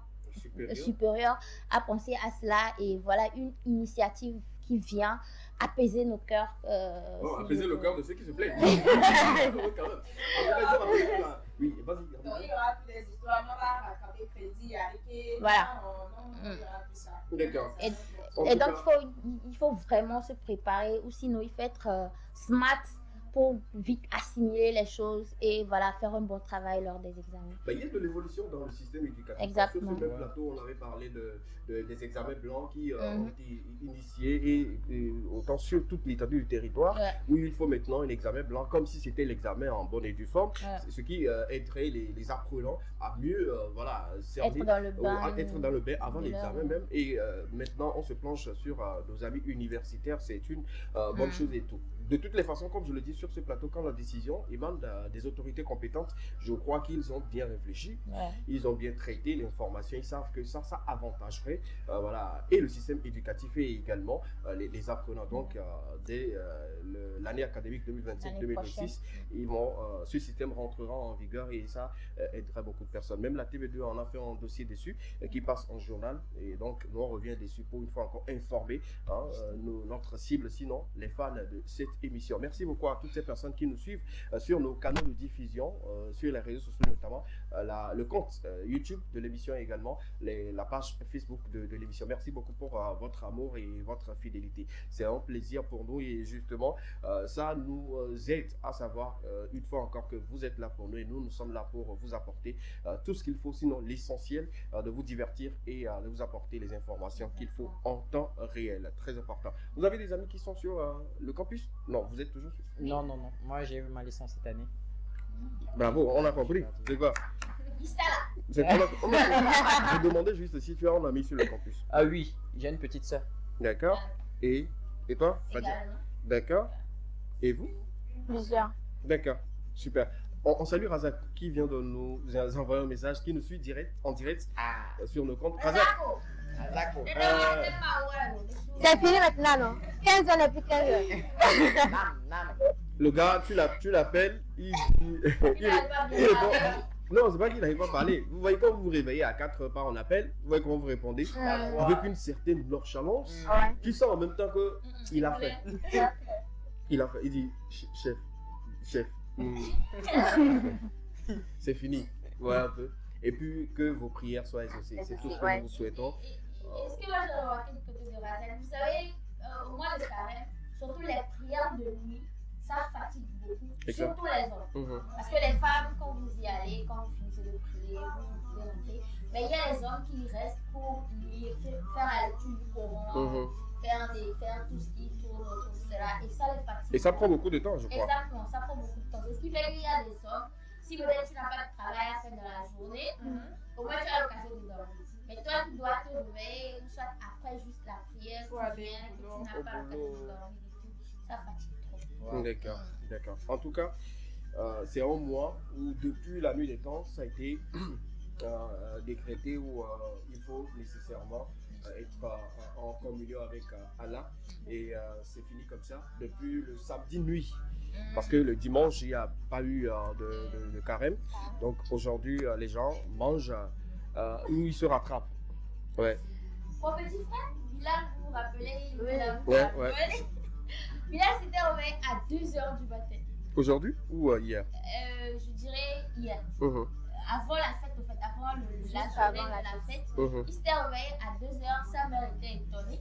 Speaker 5: supérieurs a pensé à cela, et voilà une initiative qui vient apaiser nos cœurs.
Speaker 1: Apaiser le cœur de ceux qui se plaignent. Oui, vas-y.
Speaker 4: Donc, il y aura plus des histoires, on va rattraper crédit, arrêter.
Speaker 5: Voilà.
Speaker 4: Non, il y aura plus ça.
Speaker 1: D'accord.
Speaker 5: Et donc, il faut vraiment se préparer, ou sinon, il faut être smart pour vite assimiler les choses et voilà, faire un bon travail lors des examens.
Speaker 1: Il y a de l'évolution dans le système éducatif.
Speaker 5: Exactement.
Speaker 1: Sur ce même plateau, on avait parlé des examens blancs qui ont été initiés et autant sur toute l'étendue du territoire, où il faut maintenant un examen blanc comme si c'était l'examen en bonne et due forme, ce qui aiderait les apprenants à mieux cerner, être dans le bain avant l'examen même. Et maintenant, on se planche sur nos amis universitaires, c'est une bonne chose et tout. De toutes les façons, comme je le dis sur ce plateau, quand la décision émane des autorités compétentes, je crois qu'ils ont bien réfléchi, ils ont bien traité l'information, ils savent que ça avantagerait et le système éducatif et également les apprenants. Donc, dès l'année académique 2025-2026, ce système rentrera en vigueur et ça aidera beaucoup de personnes. Même la TV2 en a fait un dossier dessus qui passe en journal, et donc nous on revient dessus pour une fois encore informer notre cible, sinon les fans de cette émission. Merci beaucoup à toutes ces personnes qui nous suivent sur nos canaux de diffusion, sur les réseaux sociaux notamment, le compte YouTube de l'émission et également la page Facebook de l'émission. Merci beaucoup pour votre amour et votre fidélité. C'est un plaisir pour nous et justement, ça nous aide à savoir une fois encore que vous êtes là pour nous et nous sommes là pour vous apporter tout ce qu'il faut, sinon l'essentiel, de vous divertir et de vous apporter les informations qu'il faut en temps réel. Très important. Vous avez des amis qui sont sur le campus? Non, vous êtes toujours sur...
Speaker 3: Non. Moi, j'ai eu ma licence cette année.
Speaker 1: Bravo, on a compris. C'est quoi? Je demandais juste si tu as un ami sur le campus.
Speaker 3: Ah oui, j'ai une petite soeur.
Speaker 1: D'accord. Et toi, Fadia? D'accord. Et vous?
Speaker 2: Plusieurs.
Speaker 1: D'accord. Super. On salue Razak qui vient de nous envoyer un message, qui nous suit en direct sur nos comptes. Razak.
Speaker 2: C'est fini maintenant, non? 15 ans depuis 15 heures.
Speaker 1: Le gars, tu l'appelles, il répond. Non, c'est pas qu'il n'arrive pas à parler. Vous voyez quand vous vous réveillez à 4 heures par un appel, vous voyez comment vous répondez avec une certaine nonchalance. Tu sens en même temps qu'il a fait. Il dit, chef. C'est fini. Ouais, un peu. Et puis que vos prières soient exaucées. C'est tout ce que nous vous souhaitons.
Speaker 5: Est-ce que moi j'ai remarqué du côté de Razak? Vous savez, au mois de carême, surtout les prières de nuit, ça fatigue beaucoup.
Speaker 1: Exact.
Speaker 5: Surtout les hommes. Parce que les femmes, quand vous y allez, quand vous finissez de prier, vous pouvez rentrer. Mais il y a les hommes qui restent pour lire, faire la lecture du Coran, faire tout ce qui tourne autour de cela. Et ça les fatigue.
Speaker 1: Et ça prend beaucoup de temps, je crois.
Speaker 5: Exactement, ça prend beaucoup de temps. Ce qui fait qu'il y a des hommes, si peut-être tu n'as pas de travail à faire dans la journée, au moins tu as l'occasion de dormir. Mais toi, tu dois te réveiller, soit après juste la prière, tu viens, que tu n'as pas l'occasion de dormir et tout. Ça fatigue trop.
Speaker 1: Wow. D'accord. En tout cas, c'est un mois où depuis la nuit des temps, ça a été décrété où il faut nécessairement être en communion avec Allah. Et c'est fini comme ça depuis le samedi nuit. Parce que le dimanche, il n'y a pas eu de carême. Donc aujourd'hui, les gens mangent où ils se rattrapent. Ouais.
Speaker 5: Mon petit frère, Bilal, vous vous rappelez?
Speaker 1: Ouais.
Speaker 5: Bilal s'était réveillé à 2h du matin.
Speaker 1: Aujourd'hui ou hier?
Speaker 5: Je dirais hier. Avant la fête, en fait, avant la journée de la fête, il s'était réveillé à 2h, sa mère était étonnée.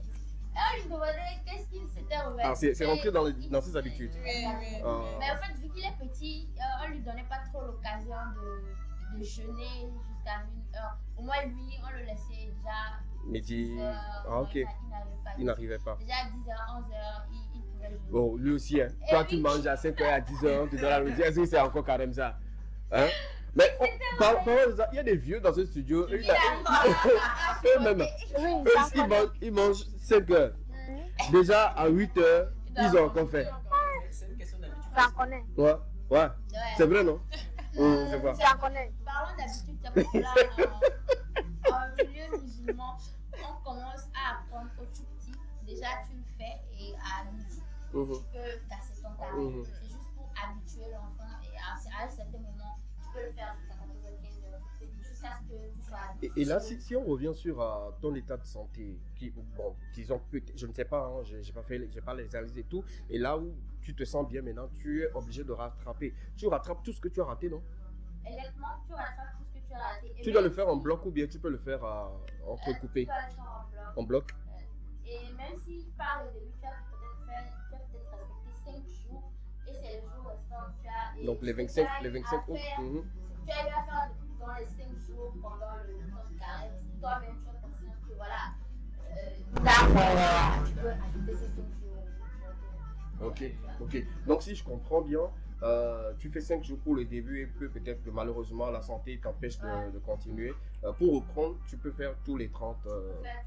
Speaker 5: Et on lui demandait qu'est-ce qu'il s'était réveillé.
Speaker 1: Ah, c'est rentré dans ses habitudes.
Speaker 5: Mais en fait, vu qu'il est petit, on ne lui donnait pas trop l'occasion de jeûner jusqu'à 1h. Au moins, lui, on le laissait déjà.
Speaker 1: Midi. Ok. Il n'arrivait pas.
Speaker 5: Déjà à 10h, 11h, il pouvait jeûner.
Speaker 1: Bon, lui aussi, hein. Toi, tu manges à 5h, à 10h, on te donne la midi. Est-ce que c'est encore carême ça? Hein? Mais il y a des vieux dans ce studio. Eux-mêmes, ils mangent 5 heures. Déjà à 8 heures, ils ont encore fait.
Speaker 3: C'est une question d'habitude.
Speaker 2: Tu en connais?
Speaker 1: Ouais. C'est vrai, non? C'est quoi?
Speaker 2: Tu en connais?
Speaker 5: Parlons d'habitude, c'est pour cela, en milieu musulman, on commence à apprendre au tout petit. Déjà, tu le fais et à midi, tu peux casser ton carême. C'est juste pour habituer l'enfant et à un certain moment, tu peux le faire jusqu'à 14h, 15h, jusqu'à ce que tu sois habitué.
Speaker 1: Et là, si on revient sur ton état de santé, bon, disons, je ne sais pas, hein, j'ai pas les analyses et tout, et là où tu te sens bien maintenant, tu es obligé de rattraper. Tu rattrapes tout ce que tu as raté, non?
Speaker 5: Exactement, tu rattrapes tout ce que tu as raté.
Speaker 1: Tu dois le faire en bloc ou bien tu peux le faire entrecoupé?
Speaker 5: Tu dois le faire
Speaker 1: en bloc.
Speaker 5: Et même si par le début, tu as peut-être respecté 5 jours, et c'est le jour restant que tu as.
Speaker 1: Donc les 25 août.
Speaker 5: Tu as eu à faire dans les 5 jours pendant le temps de carême. Si toi-même tu es conscient que voilà, tu peux ajouter ces 5 jours.
Speaker 1: Ok. Donc si je comprends bien, tu fais 5 jours pour le début et peut-être que malheureusement la santé t'empêche de continuer. Pour reprendre, tu peux faire tous les 30.
Speaker 5: Faire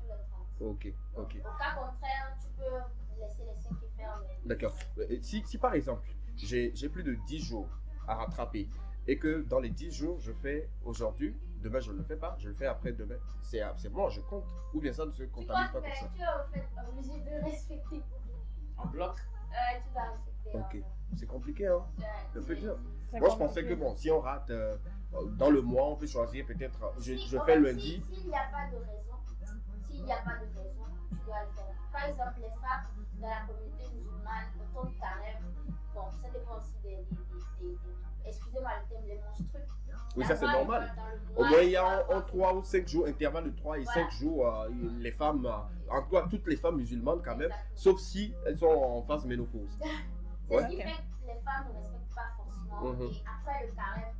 Speaker 5: tous les 30.
Speaker 1: Ok.
Speaker 5: Au cas contraire, tu peux laisser les 5 et faire les...
Speaker 1: D'accord. Si par exemple, j'ai plus de 10 jours à rattraper et que dans les 10 jours, je fais aujourd'hui, demain je ne le fais pas, je le fais après demain, c'est bon, je compte. Ou bien ça ne se comptabilise pas comme ça.
Speaker 5: Tu es en fait obligé de respecter.
Speaker 3: En bloc?
Speaker 5: Tu dois respecter.
Speaker 1: Ok. C'est compliqué, hein?
Speaker 5: Ouais,
Speaker 1: Je peux dire. Moi, je pensais que bon, si on rate dans le mois, on peut choisir peut-être. Je fais lundi.
Speaker 5: S'il n'y a pas de raison, tu dois le faire. Par exemple, les femmes, dans la communauté musulmane, autant de carême, bon, ça dépend aussi excusez-moi le terme, des monstrues.
Speaker 1: Oui, ça c'est normal. Au moins, il y a en 3 ou 5 jours, intervalle de 3 et 5 jours, les femmes, en tout cas toutes les femmes musulmanes quand même, sauf si elles sont en phase ménopause.
Speaker 5: C'est ce qui fait que les femmes ne respectent pas forcément. Et après le carême,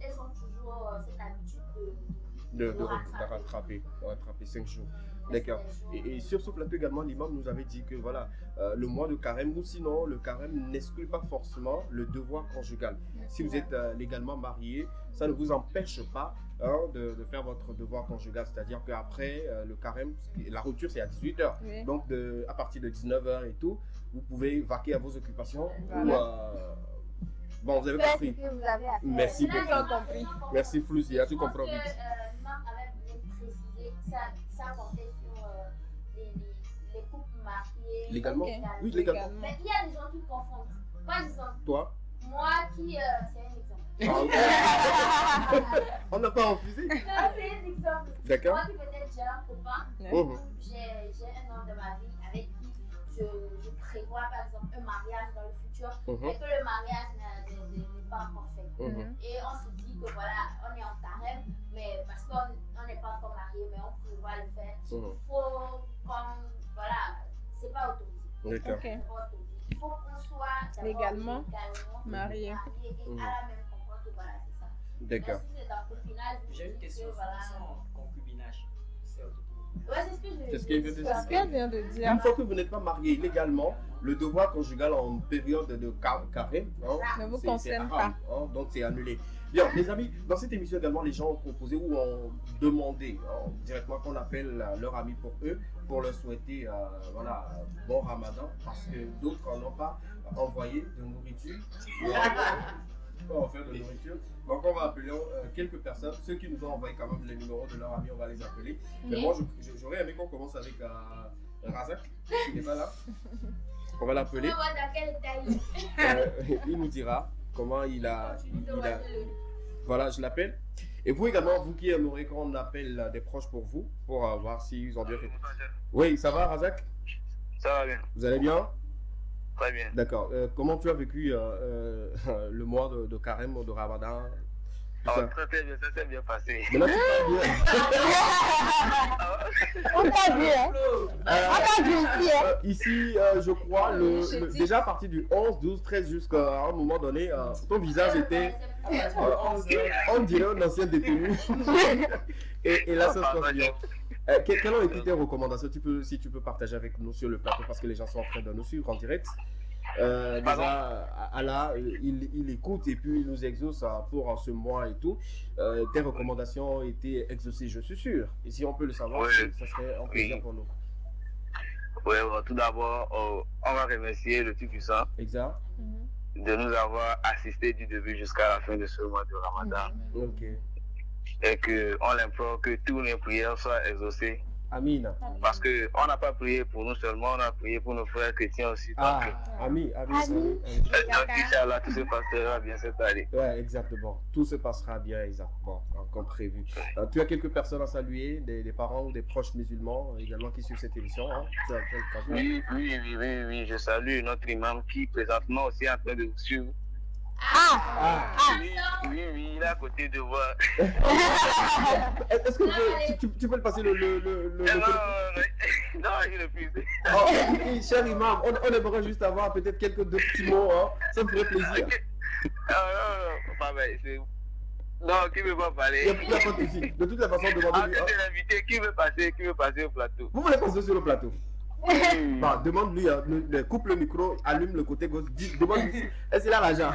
Speaker 5: elles ont toujours cette habitude de
Speaker 1: rattraper 5 jours. D'accord. Et sur ce plateau également, l'imam nous avait dit que voilà, le mois de carême, ou sinon le carême n'exclut pas forcément le devoir conjugal. Si vous êtes légalement marié, ça ne vous empêche pas de faire votre devoir conjugal. C'est-à-dire qu'après le carême, la rupture c'est à 18h. Oui. Donc à partir de 19h et tout, vous pouvez vaquer à vos occupations. Voilà. Bon, vous avez compris. Merci beaucoup. Merci Flouzi, tu comprends vite.
Speaker 5: L'imam avait précisé que ça portait sur les couples mariés.
Speaker 1: Légalement? Oui, légalement.
Speaker 5: Mais il y a des gens qui confondent. Par exemple,
Speaker 1: toi?
Speaker 5: Moi qui. C'est un exemple.
Speaker 1: On n'a pas refusé?
Speaker 5: Non, c'est un exemple.
Speaker 1: D'accord.
Speaker 5: Moi qui peut-être j'ai un copain, j'ai un homme de ma vie avec qui je prévois par exemple un mariage dans le futur, mais que le mariage n'est pas encore fait. Et on se dit que voilà, on est en carême, mais parce qu'on n'est pas encore marié, mais on prévoit le faire. Il faut voilà, c'est pas autorisé.
Speaker 1: D'accord.
Speaker 4: Okay.
Speaker 5: Il faut qu'on soit
Speaker 4: légalement marié.
Speaker 5: Et à la même concorde, voilà, c'est ça.
Speaker 1: D'accord.
Speaker 3: J'ai une question sur concubinage.
Speaker 5: Ouais, c'est ce que je veux dire.
Speaker 1: C'est ce
Speaker 4: qu'elle vient de dire.
Speaker 1: Une fois que vous n'êtes pas marié légalement, le devoir conjugal en période de carême
Speaker 4: ne vous concerne pas.
Speaker 1: Donc c'est annulé. Bien, les amis, dans cette émission également, les gens ont proposé ou ont demandé directement qu'on appelle leur ami pour eux, pour leur souhaiter voilà, bon ramadan, parce que d'autres n'ont pas envoyé de nourriture. On va faire de nourriture. Donc on va appeler quelques personnes, ceux qui nous ont envoyé quand même les numéros de leurs amis, on va les appeler. Mais moi j'aurais aimé qu'on commence avec Razak, il n'est pas là. On va l'appeler. Il nous dira comment il a... Voilà, je l'appelle. Et vous également, vous qui aimeriez qu'on appelle des proches pour vous, pour voir s'ils ont bien fait. Oui, ça va Razak?
Speaker 6: Ça va bien.
Speaker 1: Vous allez bien?
Speaker 6: Très bien.
Speaker 1: D'accord. Comment tu as vécu le mois de carême, de ramadan?
Speaker 6: Très bien, ça s'est bien passé.
Speaker 1: Mais là, tu parles bien.
Speaker 2: On t'a vu, hein? On t'a vu ici, hein?
Speaker 1: Ici, je crois, déjà à partir du 11, 12, 13 jusqu'à un moment donné, ton visage était, on dirait un ancien détenu. et là, ça se passe bien. Quelles ont été tes recommandations? Si tu peux partager avec nous sur le plateau, parce que les gens sont en train de nous suivre en direct. Déjà, Allah, il écoute et puis il nous exauce pour ce mois et tout. Tes recommandations ont été exaucées, je suis sûr. Et si on peut le savoir, ça serait un plaisir pour nous.
Speaker 6: Oui, bon, tout d'abord, on va remercier le Tout-Puissant de nous avoir assistés du début jusqu'à la fin de ce mois de Ramadan. Et qu'on l'implore que toutes les prières soient exaucées.
Speaker 1: Amin.
Speaker 6: Parce qu'on n'a pas prié pour nous seulement, on a prié pour nos frères chrétiens aussi.
Speaker 1: Amin.
Speaker 6: Donc, Inch'Allah, tout se passera bien cette année.
Speaker 1: Oui, exactement. Tout se passera bien, exactement, comme prévu. Tu as quelques personnes à saluer, des parents ou des proches musulmans également qui suivent cette émission.
Speaker 6: Oui, je salue notre imam qui présentement aussi est en train de vous suivre. Oui, il est à côté de moi.
Speaker 1: Est-ce que tu peux le passer le
Speaker 6: Non, il refuse.
Speaker 1: Cher imam, on aimerait juste avoir peut-être quelques deux petits mots, ça me ferait plaisir.
Speaker 6: Non, qui ne veut pas parler?
Speaker 1: Il n'y a pas de souci. De toute la façon, demandez-lui.
Speaker 6: L'invité, qui veut passer au plateau?
Speaker 1: Vous voulez passer sur le plateau? Bah, demande-lui, coupe le micro, allume le côté gauche, demande-lui, est-ce qu'il a l'argent?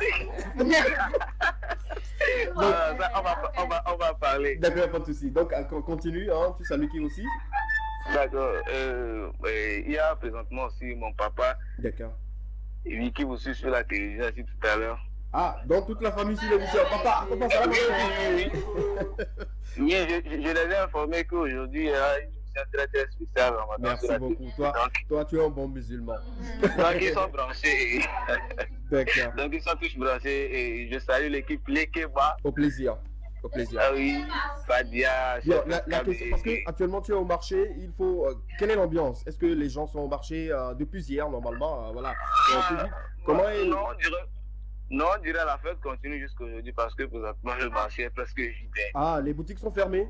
Speaker 6: On va parler.
Speaker 1: D'accord, pas de souci. Donc, continue, tu salues qui aussi?
Speaker 6: D'accord. Il y a présentement aussi mon papa.
Speaker 1: D'accord.
Speaker 6: Lui qui vous suit sur la télévision ici tout à l'heure.
Speaker 1: Donc toute la famille suit l'émission. Papa, ça va?
Speaker 6: Oui, je les ai informés qu'aujourd'hui, il y a une émission très spéciale.
Speaker 1: Merci beaucoup. Toi, tu es un bon musulman.
Speaker 6: Donc, ils sont branchés.
Speaker 1: D'accord.
Speaker 6: Donc, ils sont tous branchés et je salue l'équipe Lekeba.
Speaker 1: Au plaisir. Au plaisir.
Speaker 6: Ah oui, Fadia.
Speaker 1: Bien, la question, parce que actuellement tu es au marché, il faut. Quelle est l'ambiance? Est-ce que les gens sont au marché depuis hier normalement? Voilà. Comment est.
Speaker 6: Non, on dirait la fête continue jusqu'aujourd'hui parce que présentement le marché est presque vide.
Speaker 1: Ah, les boutiques sont fermées?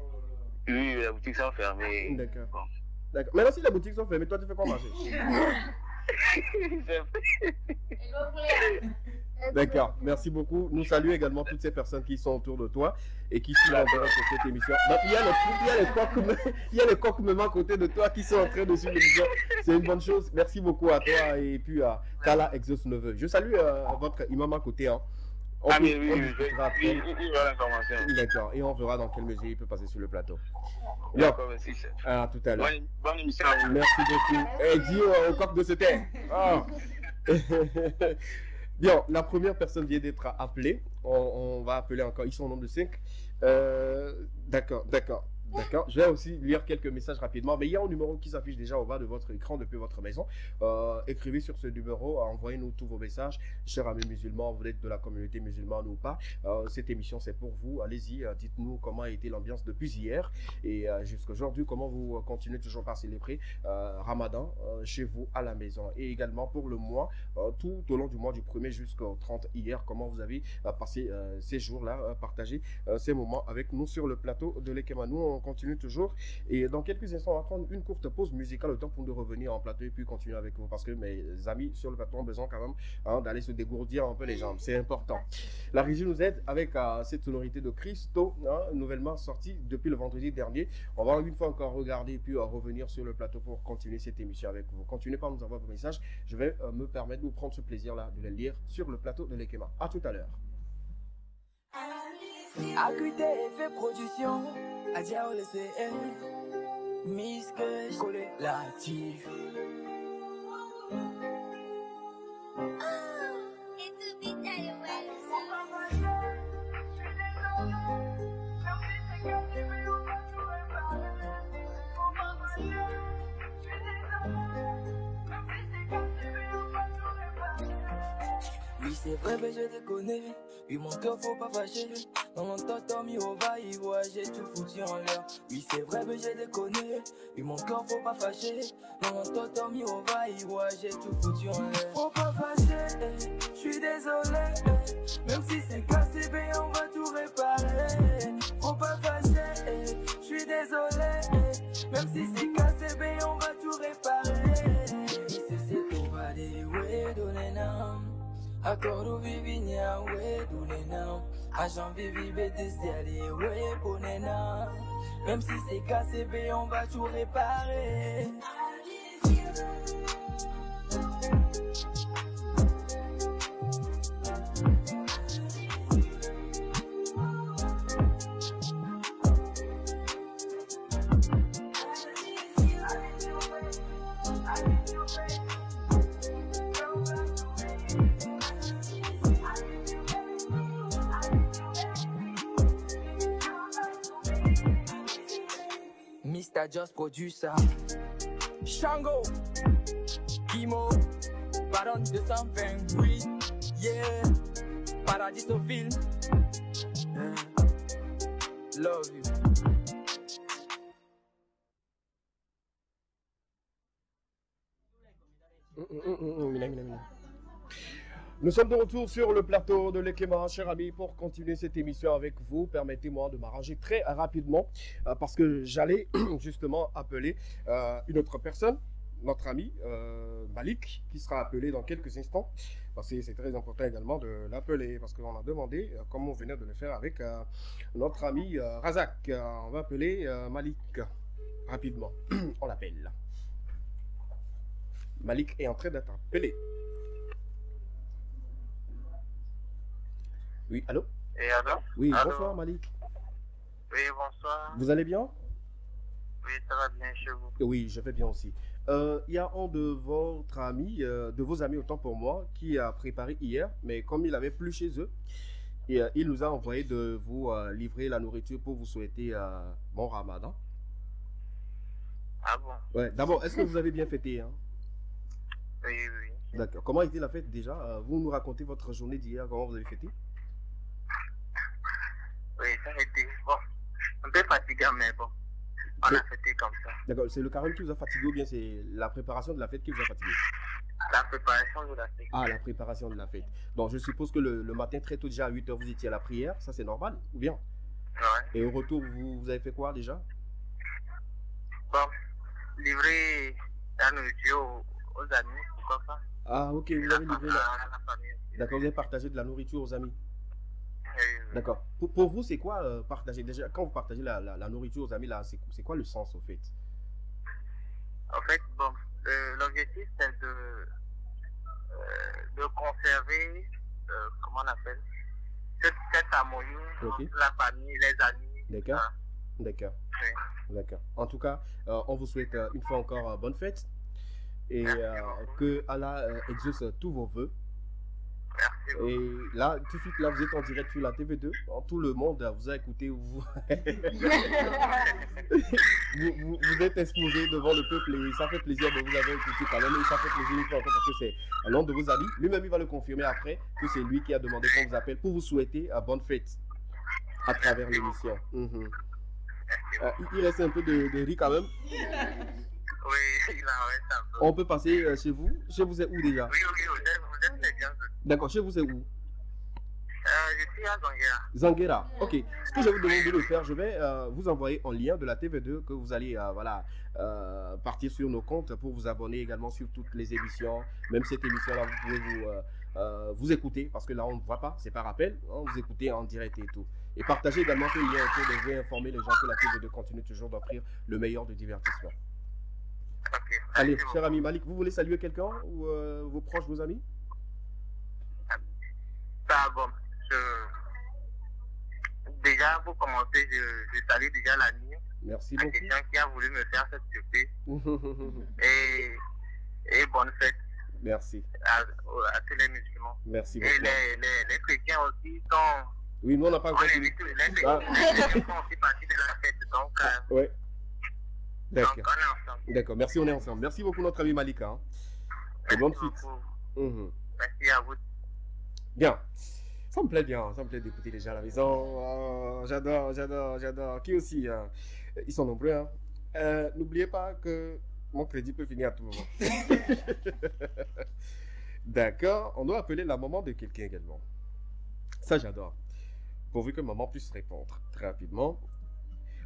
Speaker 6: Oui, les boutiques sont fermées.
Speaker 1: D'accord. Bon. D'accord. Maintenant, si les boutiques sont fermées, toi tu fais quoi marcher? D'accord, merci beaucoup. Nous saluons également toutes ces personnes qui sont autour de toi et qui suivent en direct sur cette émission. Donc, il y a les coqs même à côté de toi qui sont en train de suivre l'émission. C'est une bonne chose. Merci beaucoup à toi et puis à Kala Exos Neveu. Je salue votre imam à côté. Hein.
Speaker 6: Oui, l'information.
Speaker 1: D'accord, et on verra dans quelle mesure il peut passer sur le plateau.
Speaker 6: D'accord, merci, chef.
Speaker 1: À tout à l'heure.
Speaker 6: Bonne émission à vous.
Speaker 1: Merci beaucoup. Et dis au coq de se taire. Ah. Bien, la première personne vient d'être appelée. On va appeler encore. Ils sont au nombre de 5. D'accord. Je vais aussi lire quelques messages rapidement. Mais il y a un numéro qui s'affiche déjà au bas de votre écran depuis votre maison. Écrivez sur ce numéro, envoyez-nous tous vos messages. Chers amis musulmans, vous êtes de la communauté musulmane ou pas. Cette émission, c'est pour vous. Allez-y, dites-nous comment a été l'ambiance depuis hier et jusqu'à aujourd'hui, comment vous continuez toujours par célébrer Ramadan chez vous à la maison. Et également pour le mois, tout au long du mois du 1er jusqu'au 30 hier, comment vous avez passé ces jours-là, partagé ces moments avec nous sur le plateau de l'Ekema. Nous, on continue toujours et dans quelques instants on va prendre une courte pause musicale le temps pour nous revenir en plateau et puis continuer avec vous parce que mes amis sur le plateau ont besoin quand même d'aller se dégourdir un peu les jambes, c'est important. La régie nous aide avec cette sonorité de Christo, nouvellement sortie depuis le vendredi dernier. On va une fois encore regarder et puis revenir sur le plateau pour continuer cette émission avec vous. Continuez par nous envoyer vos messages, je vais me permettre de vous prendre ce plaisir là de les lire sur le plateau de l'Ekema. À tout à l'heure.
Speaker 7: Acuité effet production, Adia ou laissé Miske collé latif. Oui c'est vrai mais je te connais. Oui mon cœur faut pas fâcher. Dans mon toto mi au va y voir, j'ai tout foutu en l'air. Oui c'est vrai mais je te connais. Oui mon cœur faut pas fâcher. Dans mon toto mi au va y voir, j'ai tout foutu en l'air. Faut pas fâcher, je suis désolé. Même si c'est cassé, ben on va tout réparer. Faut pas fâcher, je suis désolé. Même si c'est cassé, ben on va tout réparer. C'est tout va des ouais donner nam. Accord vivi nia we dunena. Agent vivi bédéciali we ponena. Même si c'est cassé, ben on va tout réparer. Mr. Just Producer Shango Kimo Baron 228 Yeah Paradis au film Love you.
Speaker 1: Nous sommes de retour sur le plateau de l'Ekema, chers amis, pour continuer cette émission avec vous. Permettez-moi de m'arranger très rapidement parce que j'allais justement appeler une autre personne, notre ami Malik, qui sera appelé dans quelques instants. Parce que c'est très important également de l'appeler parce qu'on a demandé, comme on venait de le faire avec notre ami Razak. On va appeler Malik rapidement. On l'appelle. Malik est en train d'être appelé. Oui, allô?
Speaker 6: Et allô?
Speaker 1: Oui,
Speaker 6: allô?
Speaker 1: Bonsoir Malik.
Speaker 6: Oui, bonsoir.
Speaker 1: Vous allez bien?
Speaker 6: Oui, ça va bien chez vous.
Speaker 1: Oui, je vais bien aussi. Il y a un de votre ami, de vos amis autant pour moi, qui a préparé hier, mais comme il avait plu chez eux, et, il nous a envoyé de vous livrer la nourriture pour vous souhaiter bon Ramadan.
Speaker 6: Ah bon?
Speaker 1: Ouais, d'abord, est-ce que vous avez bien fêté hein?
Speaker 6: Oui, oui.
Speaker 1: D'accord. Comment a été la fête déjà? Vous nous racontez votre journée d'hier, comment vous avez fêté?
Speaker 6: Oui, ça a été On a fêté comme ça.
Speaker 1: D'accord, c'est le carême qui vous a fatigué ou bien c'est la préparation de la fête qui vous a fatigué?
Speaker 6: La préparation de la fête.
Speaker 1: Ah, la préparation de la fête. Donc, je suppose que le matin, très tôt, déjà à 8 h, vous étiez à la prière. Ça, c'est normal, ou bien?
Speaker 6: Ouais.
Speaker 1: Et au retour, vous avez fait quoi déjà?
Speaker 6: Bon, livrer la nourriture aux amis, pourquoi pas.
Speaker 1: Ah, ok, vous avez livré
Speaker 6: la famille.
Speaker 1: D'accord, vous avez partagé de la nourriture aux amis.
Speaker 6: Oui.
Speaker 1: D'accord. Pour vous, c'est quoi partager? Déjà, quand vous partagez la nourriture aux amis, là, c'est quoi le sens, au fait?
Speaker 6: En fait, bon, l'objectif, c'est de conserver, comment on appelle, cette harmonie entre la famille, les amis.
Speaker 1: D'accord. D'accord.
Speaker 6: Oui.
Speaker 1: D'accord. En tout cas, on vous souhaite une fois encore bonne fête et que Allah exauce tous vos vœux.
Speaker 6: Merci beaucoup.
Speaker 1: Et là, tout de suite, là, vous êtes en direct sur la TV2. Tout le monde vous a écouté. Vous êtes exposé devant le peuple et ça fait plaisir de vous avoir écouté quand même. Et ça fait plaisir une fois encore parce que c'est l'un de vos amis. Lui-même, il va le confirmer après que c'est lui qui a demandé qu'on vous appelle pour vous souhaiter bonne fête à travers l'émission. Il reste un peu de riz quand même.
Speaker 6: Oui, il en reste un peu.
Speaker 1: On peut passer chez vous. Chez vous, c'est où déjà?
Speaker 6: Oui, vous êtes les gars.
Speaker 1: D'accord, chez vous, c'est où?
Speaker 6: Je suis à Zanguera.
Speaker 1: Zanguera, ok. Ce que je vais vous demander de faire, je vais vous envoyer un lien de la TV2 que vous allez partir sur nos comptes pour vous abonner également sur toutes les émissions. Même cette émission-là, vous pouvez vous écouter parce que là, on ne voit pas, c'est par appel. Hein, vous écoutez en direct et tout. Et partagez également ce lien autour de vous informer les gens que la TV2 continue toujours d'offrir le meilleur du divertissement.
Speaker 6: Okay.
Speaker 1: Allez, cher ami Malik, vous voulez saluer quelqu'un ou vos proches, vos amis?
Speaker 6: Bon, déjà, pour commencer, je salue déjà la nuit.
Speaker 1: Merci beaucoup.
Speaker 6: Quelqu'un qui a voulu me faire cette surprise. et bonne fête.
Speaker 1: Merci.
Speaker 6: À tous les musulmans.
Speaker 1: Merci
Speaker 6: beaucoup. Et les chrétiens aussi sont...
Speaker 1: Oui, nous on n'a pas encore...
Speaker 6: Les chrétiens font aussi partie de la fête, donc...
Speaker 1: Oui. D'accord.
Speaker 6: Donc, on est ensemble.
Speaker 1: D'accord, merci, on est ensemble. Merci beaucoup notre ami Malika. Hein. Et bonne suite.
Speaker 6: Merci à vous.
Speaker 1: Bien. Ça me plaît bien, ça me plaît d'écouter les gens à la maison. Oh, j'adore. Qui aussi ils sont nombreux. Hein. N'oubliez pas que mon crédit peut finir à tout moment. D'accord, on doit appeler la maman de quelqu'un également. Ça, j'adore. Pourvu que maman puisse répondre très rapidement.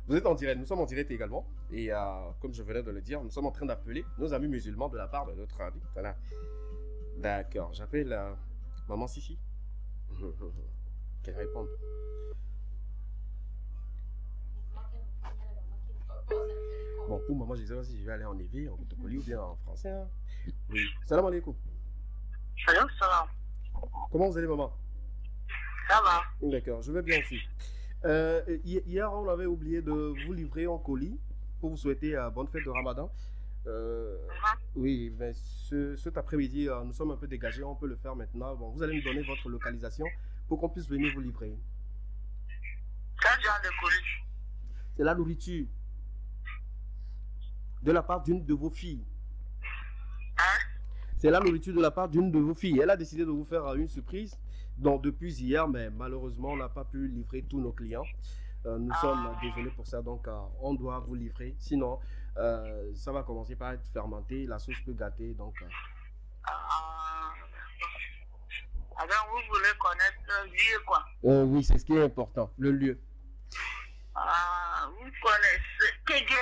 Speaker 1: Vous êtes en direct, nous sommes en direct également. Et comme je venais de le dire, nous sommes en train d'appeler nos amis musulmans de la part de notre ami. Voilà. D'accord, j'appelle maman Sissi. Qu'elle réponde. Bon, pour maman, je ne sais pas si je vais aller en évi, en Kotokoli ou bien en français. Hein. Oui. Salam alaikum.
Speaker 6: Salam, salam.
Speaker 1: Comment vous allez, maman?
Speaker 6: Ça va.
Speaker 1: D'accord, je vais bien aussi. Hier, on avait oublié de vous livrer en colis pour vous souhaiter bonne fête de Ramadan. Oui, mais cet après-midi, nous sommes un peu dégagés, on peut le faire maintenant. Bon, vous allez nous donner votre localisation pour qu'on puisse venir vous livrer.
Speaker 6: Quel genre de colis?
Speaker 1: C'est la nourriture de la part d'une de vos filles.
Speaker 6: Hein?
Speaker 1: C'est la nourriture de la part d'une de vos filles. Elle a décidé de vous faire une surprise. Donc depuis hier, mais malheureusement, on n'a pas pu livrer tous nos clients. Nous sommes désolés pour ça, donc on doit vous livrer. Sinon, ça va commencer par être fermenté, la sauce peut gâter. Donc,
Speaker 6: alors, vous voulez connaître le lieu, quoi?
Speaker 1: Oui, c'est ce qui est important, le lieu.
Speaker 6: Vous connaissez Kégué?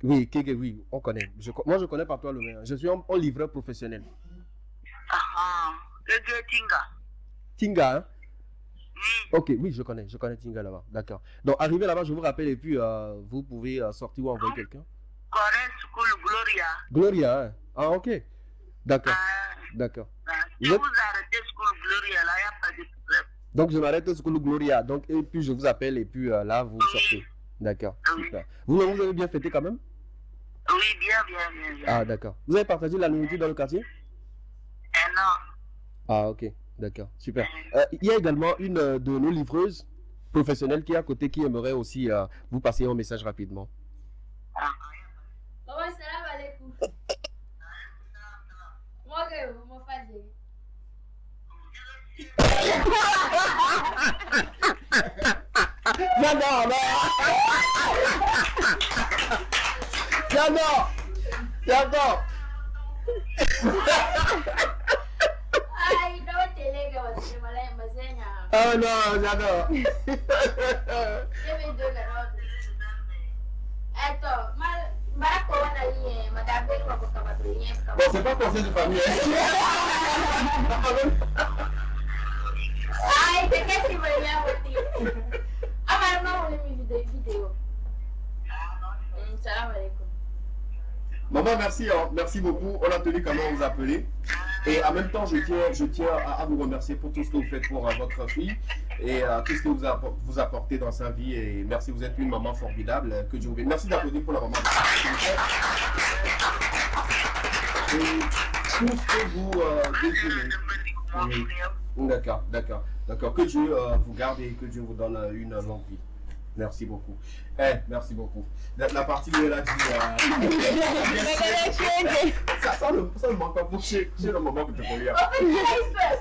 Speaker 1: Oui, Kégué, oui, on connaît. Moi, je connais pas toi le mien. Je suis un livreur professionnel.
Speaker 6: Kégué Tinga.
Speaker 1: Tinga, hein?
Speaker 6: Oui.
Speaker 1: Ok, oui, je connais Tinga là-bas. D'accord. Donc, arrivé là-bas, je vous rappelle et puis vous pouvez sortir ou envoyer quelqu'un.
Speaker 6: Connais School Gloria.
Speaker 1: Gloria, hein? Ah, ok. D'accord. D'accord.
Speaker 6: Si vous arrêtez School Gloria, là, il n'y a pas de problème.
Speaker 1: Donc, je m'arrête School Gloria. Donc, et puis, je vous appelle et puis là, vous sortez. D'accord. Super. Vous avez bien fêté quand même?
Speaker 6: Oui, bien.
Speaker 1: Ah, d'accord. Vous avez partagé la nourriture dans le quartier?
Speaker 6: Non.
Speaker 1: Ah, ok. D'accord, super. Il y a également une de nos livreuses professionnelles qui est à côté qui aimerait aussi vous passer un message rapidement. Non. J'adore.
Speaker 5: Ai, não te liga, você vai lá em Bazenha.
Speaker 1: Ah non, j'adore.
Speaker 5: Eu me dou garoto. Então, mas Maracona ali, mas dá bem com a boca madrinha.
Speaker 1: Bon, c'est pas conseil de famille.
Speaker 5: Ai, você quer se banhar, Boti? Ah, mas não, olha minha vidéo. Salam alaikum.
Speaker 1: Maman, merci, hein. Merci beaucoup. On a tenu quand même à vous appeler. Et en même temps, je tiens à vous remercier pour tout ce que vous faites pour votre fille et tout ce que vous apportez dans sa vie. Et merci, vous êtes une maman formidable. Que Dieu vous bénisse. Merci d'applaudir pour la maman. Et tout ce que vous désirez. Oui. D'accord. Que Dieu vous garde et que Dieu vous donne une longue vie. Merci beaucoup. Merci beaucoup. La partie où elle a dit... ça me manque pas pour chez le moment que tu peux lire.
Speaker 5: En fait,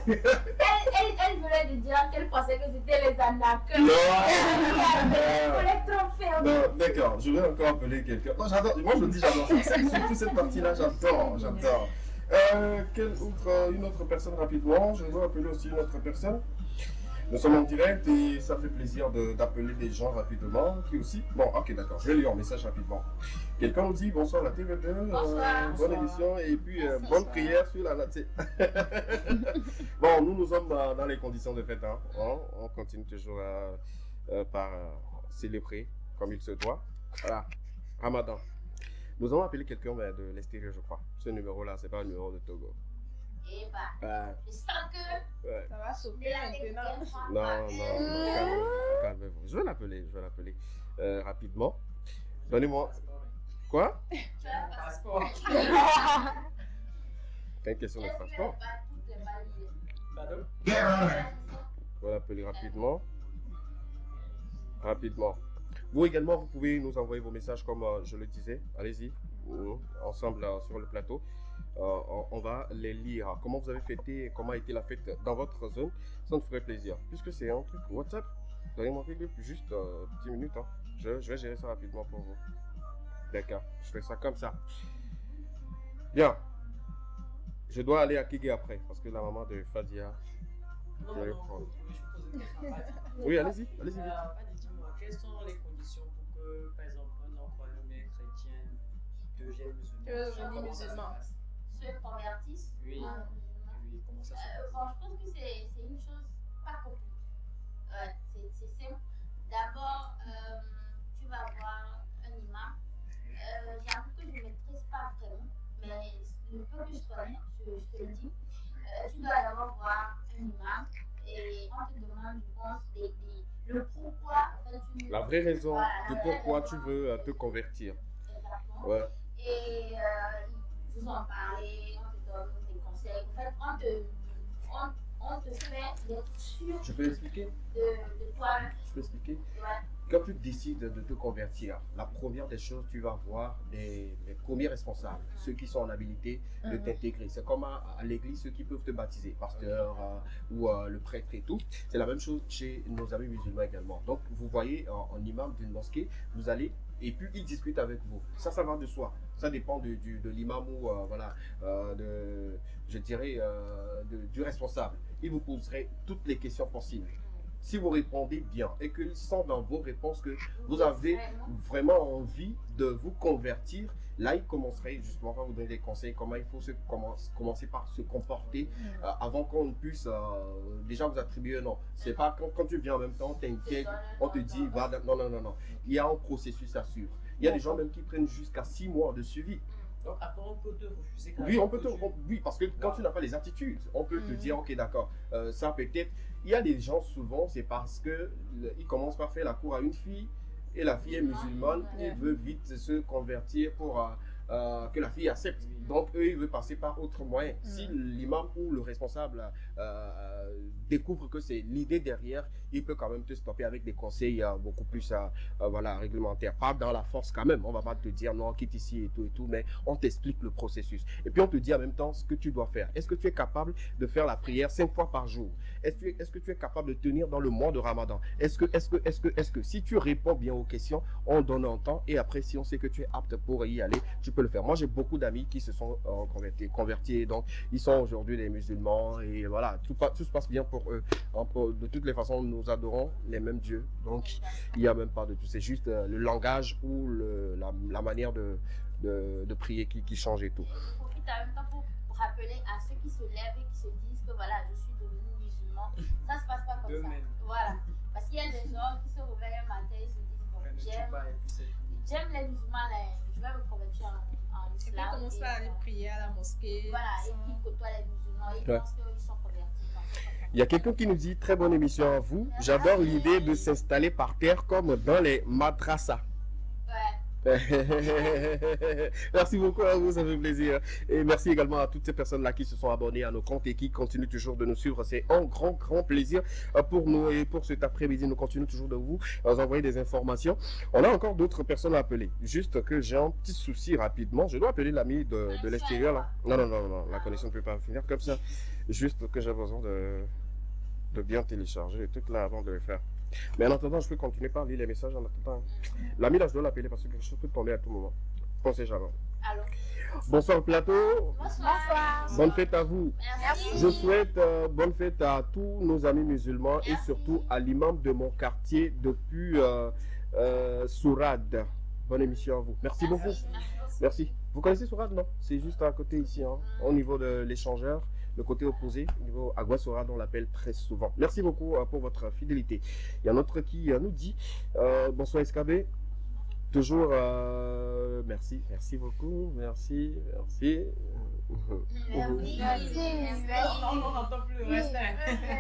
Speaker 5: elle voulait lui dire qu'elle pensait que c'était les arnaqueurs.
Speaker 1: Non.
Speaker 5: On les tromper.
Speaker 1: Non, d'accord. Je vais encore appeler quelqu'un. Non, j'adore. Moi, je me dis, j'adore ça. Surtout cette partie-là, j'adore. Une autre personne rapidement. Je vais appeler aussi une autre personne. Nous sommes en direct et ça fait plaisir d'appeler des gens rapidement qui aussi. Bon, ok, d'accord, je vais lire un message rapidement. Quelqu'un nous dit bonsoir la TV2, bonne émission et puis bonne prière sur la nature. Bon, nous sommes dans les conditions de fête, hein. On continue toujours par célébrer comme il se doit. Voilà, Ramadan. Nous allons appeler quelqu'un de l'extérieur, je crois. Ce numéro-là, c'est pas un numéro de Togo.
Speaker 5: Et bah, je sens que
Speaker 4: ça va sauter maintenant.
Speaker 1: Non, calmez-vous. Je vais l'appeler rapidement. Donnez-moi. Quoi?
Speaker 4: Passeport.
Speaker 1: C'est une question de passeport. Je vais l'appeler rapidement. Vous également, vous pouvez nous envoyer vos messages comme je le disais. Allez-y, ensemble sur le plateau. On va les lire. Comment vous avez fêté, comment a été la fête dans votre zone, ça nous ferait plaisir. Puisque c'est un truc WhatsApp, donnez-moi juste 10 minutes. Hein. Je vais gérer ça rapidement pour vous. D'accord, je fais ça comme ça. Bien. Je dois aller à Kigé après, parce que la maman de Fadia, je vais le prendre. Oui, allez-y vite.
Speaker 3: Dis-moi, quelles sont les conditions pour que, par exemple, un non-croyant bien chrétien devienne musulman?
Speaker 5: Se convertissent.
Speaker 3: Oui, comment ça se passe?
Speaker 5: Bon, je pense que c'est une chose pas compliquée. C'est simple. D'abord, tu vas voir un imam. J'avoue que je ne maîtrise pas vraiment, mais le peu que je connais, je te le dis. Tu dois d'abord voir un imam et on te demande, je pense, le pourquoi.
Speaker 1: La vraie raison de pourquoi tu veux te convertir.
Speaker 5: Exactement.
Speaker 1: Ouais.
Speaker 5: Et vous en parlez, on te donne des conseils. En fait, on te fait d'être sûr.
Speaker 1: Je peux expliquer?
Speaker 5: De toi-même.
Speaker 1: Je peux expliquer?
Speaker 5: Ouais.
Speaker 1: Quand tu décides de te convertir, la première des choses, tu vas voir les premiers responsables, ceux qui sont en habilité de t'intégrer. C'est comme à l'église, ceux qui peuvent te baptiser, pasteur ou le prêtre et tout. C'est la même chose chez nos amis musulmans également. Donc, vous voyez en imam d'une mosquée, vous allez et puis ils discutent avec vous. Ça va de soi. Ça dépend de l'imam ou je dirais du responsable. Il vous poserait toutes les questions possibles. Si vous répondez bien et qu'ils sentent dans vos réponses que vous avez vraiment envie de vous convertir, là, il commencerait justement à vous donner des conseils, comment il faut commencer par se comporter avant qu'on puisse déjà vous attribuer un nom. C'est pas quand tu viens en même temps, t'inquiète, on te dit, non. Il y a un processus à suivre. Il y a des gens même qui prennent jusqu'à 6 mois de suivi.
Speaker 3: Donc après, on peut te refuser.
Speaker 1: Oui, parce que quand tu n'as pas les attitudes, on peut te dire, ok, d'accord, ça peut-être. Il y a des gens, souvent, c'est parce qu'ils commencent par faire la cour à une fille et la fille est musulmane, il veut vite se convertir pour que la fille accepte. Donc, eux, ils veulent passer par autre moyen. Si l'imam ou le responsable découvre que c'est l'idée derrière, il peut quand même te stopper avec des conseils beaucoup plus voilà, réglementaires. Pas dans la force quand même. On va pas te dire non, quitte ici et tout, mais on t'explique le processus. Et puis, on te dit en même temps ce que tu dois faire. Est-ce que tu es capable de faire la prière 5 fois par jour? Est-ce que tu es capable de tenir dans le mois de Ramadan? Est-ce que si tu réponds bien aux questions, on donne un temps et après, si on sait que tu es apte pour y aller, tu peux le faire. Moi, j'ai beaucoup d'amis qui se sont convertis, donc ils sont aujourd'hui des musulmans et voilà, tout se passe bien pour eux. De toutes les façons, nous adorons les mêmes dieux, donc il n'y a même pas de tout. C'est juste le langage ou la manière de prier qui change et tout.
Speaker 5: Je profite en même temps pour rappeler à ceux qui se lèvent et qui se disent que voilà, je suis devenu musulman. Ça se passe pas comme ça. Voilà. Parce qu'il y a des gens qui se réveillent un matin et se disent bon, j'aime les musulmans, je vais me convertir en islam.
Speaker 4: Et puis commence par aller prier à la mosquée.
Speaker 5: Voilà, et qui côtoient les musulmans et ils pensent qu'ils sont convertis.
Speaker 1: Il y a quelqu'un qui nous dit très bonne émission à vous. J'adore l'idée de s'installer par terre comme dans les madrasas. Merci beaucoup à vous, ça fait plaisir. Et merci également à toutes ces personnes-là qui se sont abonnées à nos comptes et qui continuent toujours de nous suivre. C'est un grand plaisir pour nous et pour cet après-midi. Nous continuons toujours de vous envoyer des informations. On a encore d'autres personnes à appeler. Juste que j'ai un petit souci rapidement. Je dois appeler l'ami de l'extérieur là. Non, la connexion ne peut pas finir comme ça. Juste que j'ai besoin de bien télécharger les trucs là avant de le faire. Mais en attendant, je peux continuer par lire les messages en attendant. L'ami là, je dois l'appeler parce que quelque chose peut tomber à tout moment. Pensez jamais.
Speaker 5: Allô.
Speaker 1: Bonsoir plateau.
Speaker 2: Bonsoir.
Speaker 1: Bonne fête à vous.
Speaker 5: Merci.
Speaker 1: Je souhaite bonne fête à tous nos amis musulmans et surtout à l'imam de mon quartier depuis Sourad. Bonne émission à vous. Merci beaucoup. Merci. Vous connaissez Sourad, non? C'est juste à côté ici, hein, au niveau de l'échangeur. Le côté opposé, au niveau Aguasora, on l'appelle très souvent. Merci beaucoup pour votre fidélité. Il y a un autre qui nous dit bonsoir SKB. Toujours merci beaucoup. Merci.
Speaker 3: On n'entend plus le reste.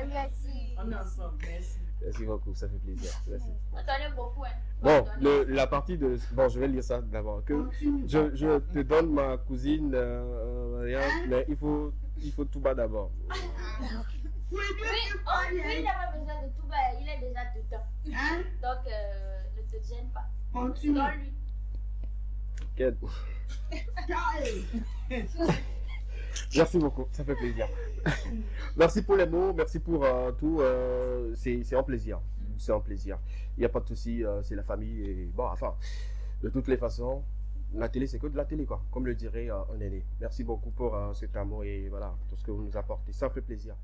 Speaker 2: Merci.
Speaker 3: On est ensemble, merci.
Speaker 1: Merci beaucoup, ça fait plaisir. Merci.
Speaker 5: On t'en aime beaucoup.
Speaker 1: Bon, la partie de... Bon, je vais lire ça d'abord. Je te donne ma cousine, Marianne, mais il faut tout bas d'abord.
Speaker 5: Oui, il n'a pas besoin de tout bas, il est déjà dedans. Donc, ne te gêne pas. Donne-lui.
Speaker 1: Quel... Merci beaucoup, ça fait plaisir. Merci pour les mots, merci pour tout. C'est un plaisir. C'est un plaisir. Il n'y a pas de souci, c'est la famille. Et bon, enfin, de toutes les façons, la télé, c'est que de la télé, quoi. Comme le dirait un aîné. Merci beaucoup pour cet amour et voilà, tout ce que vous nous apportez. Ça fait plaisir.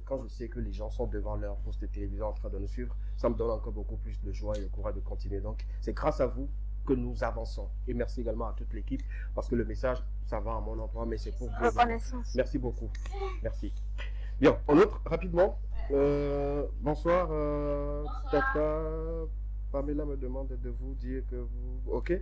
Speaker 1: Quand je sais que les gens sont devant leur poste de télévision en train de nous suivre, ça me donne encore beaucoup plus de joie et de courage de continuer. Donc, c'est grâce à vous que nous avançons. Et merci également à toute l'équipe, parce que le message, ça va à mon emploi, mais c'est pour vous.
Speaker 2: Reconnaissance.
Speaker 1: Merci beaucoup. Merci. Bien, on autre rapidement. Bonsoir, Tata. Pamela me demande de vous dire que vous... Ok?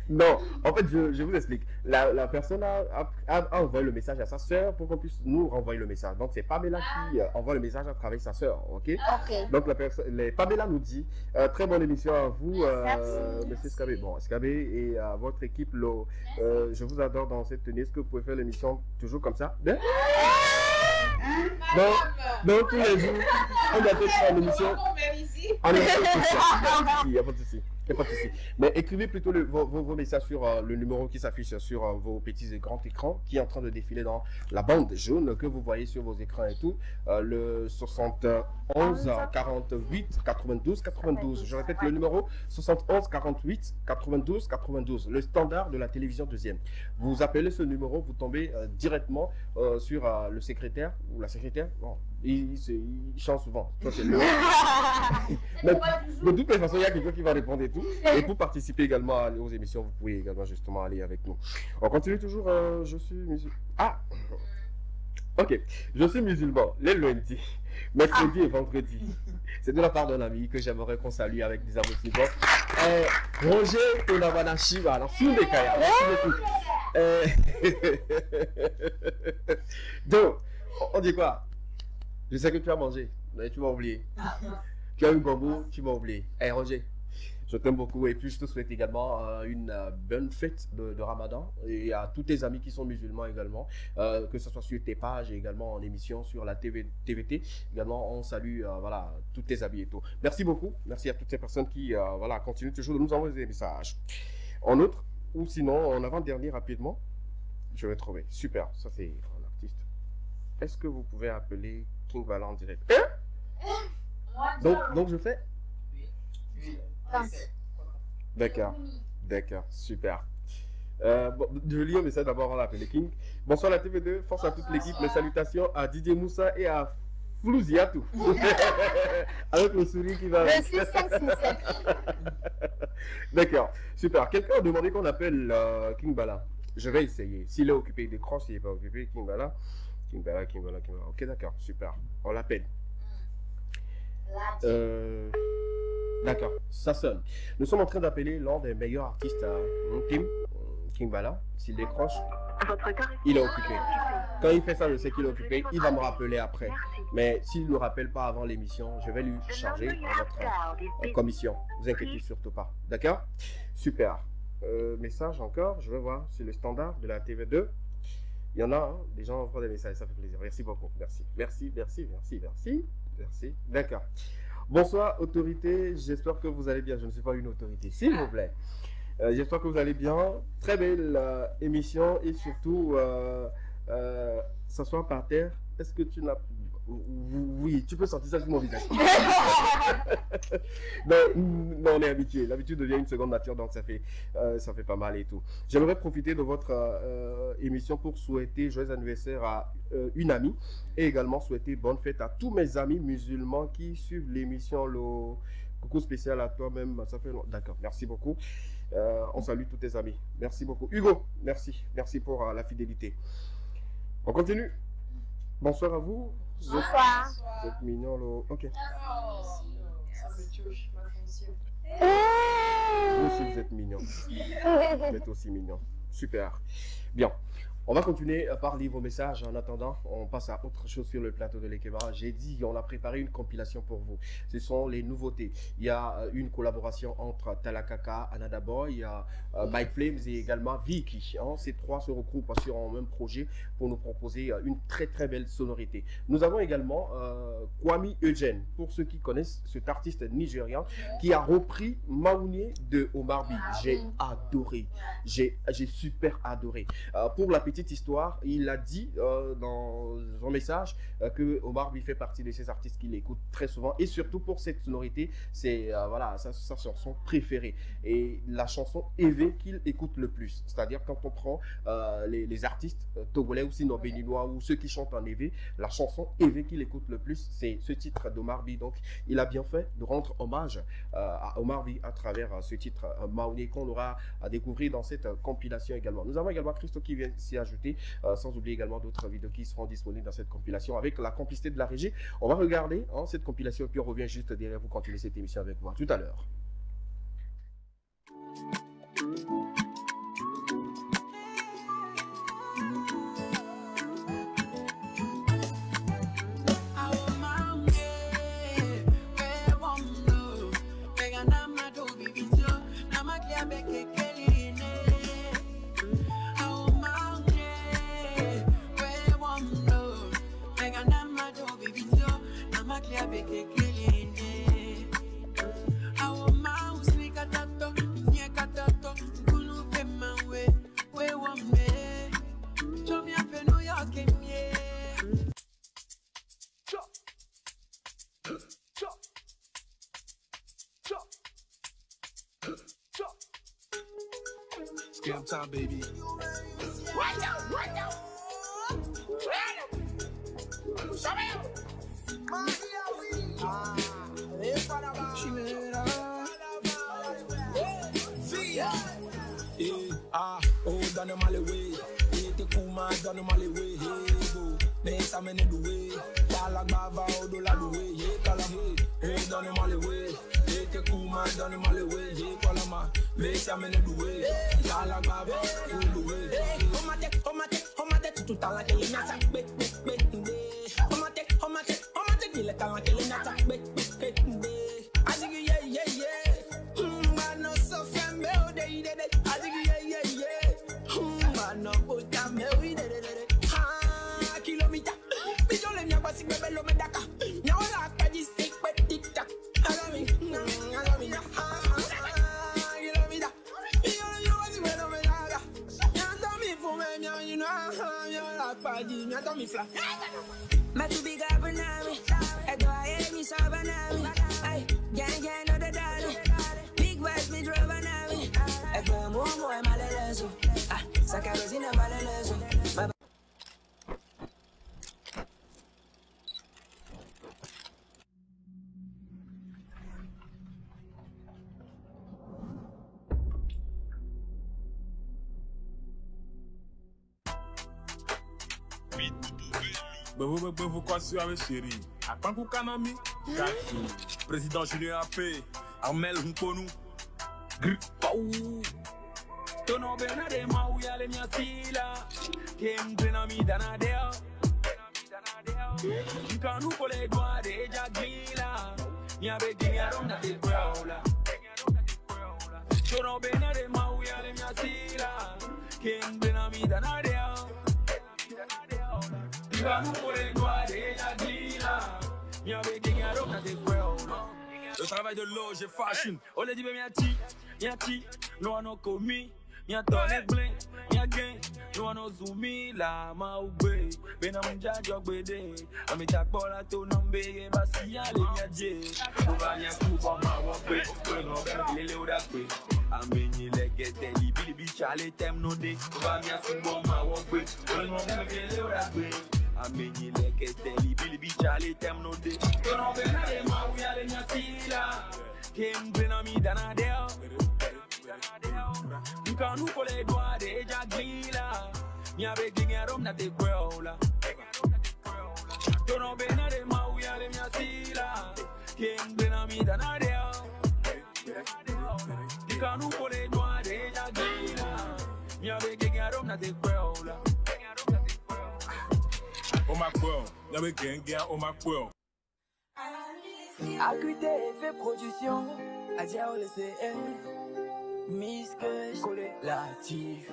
Speaker 1: Non, en fait, je vous explique. La personne a envoyé le message à sa soeur pour qu'on puisse nous renvoyer le message. Donc, c'est Pamela qui envoie le message à travers sa soeur. Ok? Donc, Pamela nous dit très bonne émission à vous, monsieur Skabé. Bon, Skabé et à votre équipe, je vous adore dans cette tenue. Est-ce que vous pouvez faire l'émission toujours comme ça? Donc, tous les jours, on doit faire l'émission. Il n'y a pas de souci. Mais écrivez plutôt vos messages sur le numéro qui s'affiche sur vos petits et grands écrans qui est en train de défiler dans la bande jaune que vous voyez sur vos écrans et tout. Le 71 48 92 92. Je répète le numéro 71 48 92 92. Le standard de la télévision deuxième. Vous appelez ce numéro, vous tombez directement sur le secrétaire ou la secrétaire. Bon, il change souvent. Mais de toutes les façons, il y a quelqu'un qui va répondre et tout. Et pour participer également aux émissions, vous pouvez également justement aller avec nous. On continue toujours. Je suis musulman. Ah, ok. Je suis musulman les lundis, mercredi et vendredi. C'est de la part d'un ami que j'aimerais qu'on salue avec des amours suivants. Roger Tonabanashi, voilà, sous les Kaya. Merci beaucoup. Donc, on dit quoi? Je sais que tu as mangé, mais tu vas oublier. Tu as eu Gombo, tu m'as oublié. Hey Roger, je t'aime beaucoup et puis je te souhaite également une bonne fête de Ramadan et à tous tes amis qui sont musulmans également, que ce soit sur tes pages et également en émission sur la TVT. Également, on salue voilà, tous tes amis et tout. Merci beaucoup. Merci à toutes ces personnes qui voilà, continuent toujours de nous envoyer des messages. En outre, ou sinon, en avant-dernier rapidement, je vais trouver. Super, ça c'est un artiste. Est-ce que vous pouvez appeler King Vala en direct? Donc je fais. D'accord, d'accord, super. Bon, je lis un message d'abord, on l'a appelé King. Bonsoir la TV2, force à toute l'équipe. Mes salutations à Didier Moussa et à Flouziatou. Avec le sourire qui va.
Speaker 2: Je suis sexy.
Speaker 1: D'accord, super. Quelqu'un a demandé qu'on appelle King Bala. Je vais essayer. S'il est occupé, il décroche. S'il n'est pas occupé, King Bala. King Bala. Ok, d'accord, super. On l'appelle. D'accord, ça sonne. Nous sommes en train d'appeler l'un des meilleurs artistes à King Bala. S'il décroche, il est occupé. Quand il fait ça, je sais qu'il est occupé. Il va me rappeler après. Mais s'il ne le rappelle pas avant l'émission, je vais lui charger notre commission. Ne vous inquiétez surtout pas. D'accord? Super. Message encore. Je vais voir sur le standard de la TV2. Il y en a, hein, des gens envoient des messages. Ça fait plaisir. Merci beaucoup. Merci. Merci. D'accord. Bonsoir, autorité. J'espère que vous allez bien. Je ne suis pas une autorité, s'il vous plaît. J'espère que vous allez bien. Très belle émission et surtout s'asseoir par terre. Est-ce que tu n'as... Oui, tu peux sentir ça sur mon visage. non, on est habitué. L'habitude devient une seconde nature, donc ça fait pas mal et tout. J'aimerais profiter de votre émission pour souhaiter joyeux anniversaire à une amie et également souhaiter bonne fête à tous mes amis musulmans qui suivent l'émission. Coucou spécial à toi-même. Ça fait long. D'accord, merci beaucoup. On salue tous tes amis. Merci beaucoup. Hugo, merci. Merci pour la fidélité. On continue. Bonsoir à vous.
Speaker 2: Bonsoir.
Speaker 1: Vous êtes mignon, là. Ok.
Speaker 8: Ça me touche, ma fonction.
Speaker 1: Vous aussi, vous êtes mignon. Vous êtes aussi mignon. Super. Bien. On va continuer par lire vos messages. En attendant, on passe à autre chose sur le plateau de l'Ekema. J'ai dit, on a préparé une compilation pour vous. Ce sont les nouveautés. Il y a une collaboration entre Talakaka, Anada Boy, il y a Mike Flames et également Vicky. Hein. Ces trois se regroupent sur un même projet pour nous proposer une très très belle sonorité. Nous avons également Kwame Eugene, pour ceux qui connaissent cet artiste nigérian qui a repris Maouné de Omar B. J'ai adoré. J'ai super adoré. Pour la petite histoire, il a dit dans son message que Omar B fait partie de ces artistes qu'il écoute très souvent et surtout pour cette sonorité, c'est voilà sa chanson préférée et la chanson EV qu'il écoute le plus. C'est-à-dire quand on prend les artistes togolais ou sinon béninois ou ceux qui chantent en EV, la chanson EV qu'il écoute le plus, c'est ce titre d'Omar B. Donc il a bien fait de rendre hommage à Omar B à travers ce titre Maouné qu'on aura à découvrir dans cette compilation également. Nous avons également Christo qui vient s'y ajouter, sans oublier également d'autres vidéos qui seront disponibles dans cette compilation avec la complicité de la régie. On va regarder cette compilation et puis on revient juste derrière pour continuer cette émission avec moi tout à l'heure.
Speaker 9: Scam time, baby. Done them all the way. Take cool man, done them all the way. Hey, go. Nessa men do way. Kala bava odo la do way. Hey, kala hey. Done them all the way. Take cool man, done them all the way. Hey, kala ma. Nessa men do way. Kala bava odo do way. Homate, tu tala ke nyata bet. Homate, dile tala ke nyata bet. Vous quoi sur avec chéri? A pas pour Kanami? Président Julien AP, Armel Nkonu. Tono Benade Mauya le Miasila, Kem Benami Danadeo. Nkanu Pole Doa de Jagila, Niabe Diaron na de Brola. Tono Benade Mauya le Miasila, Kem Benami Danadeo. Le travail de l'eau, j'ai fashion. On les dit, mais miati, nous on a commis. Mia tonne blin, mia gain, nous on a zoomé, la maoube. Benamja jogbede, amita pola to nambe, basia le miadje. Ovania souba ma wampe, non ben le odakwe. Ameni le gete, libi bichale tem no de. Ovania souba ma wampe, non ben le odakwe. Ameni le gete, libi bichale tem no de. Tono benade ma uya le miasila, kem benami danadeo. Nkanu pole doa de Jagila, Niabe Gingarom na te Gueola. Tono Benade Mauya le Miasila, King Benami Danadeo. Nkanu pole doa de Jagila, Niabe Gingarom na te Gueola.
Speaker 10: Oh ma gueule, Niabe Gingarom, oh ma gueule.
Speaker 7: Acuité effet production, Adia le CM. Miss que corrélatif.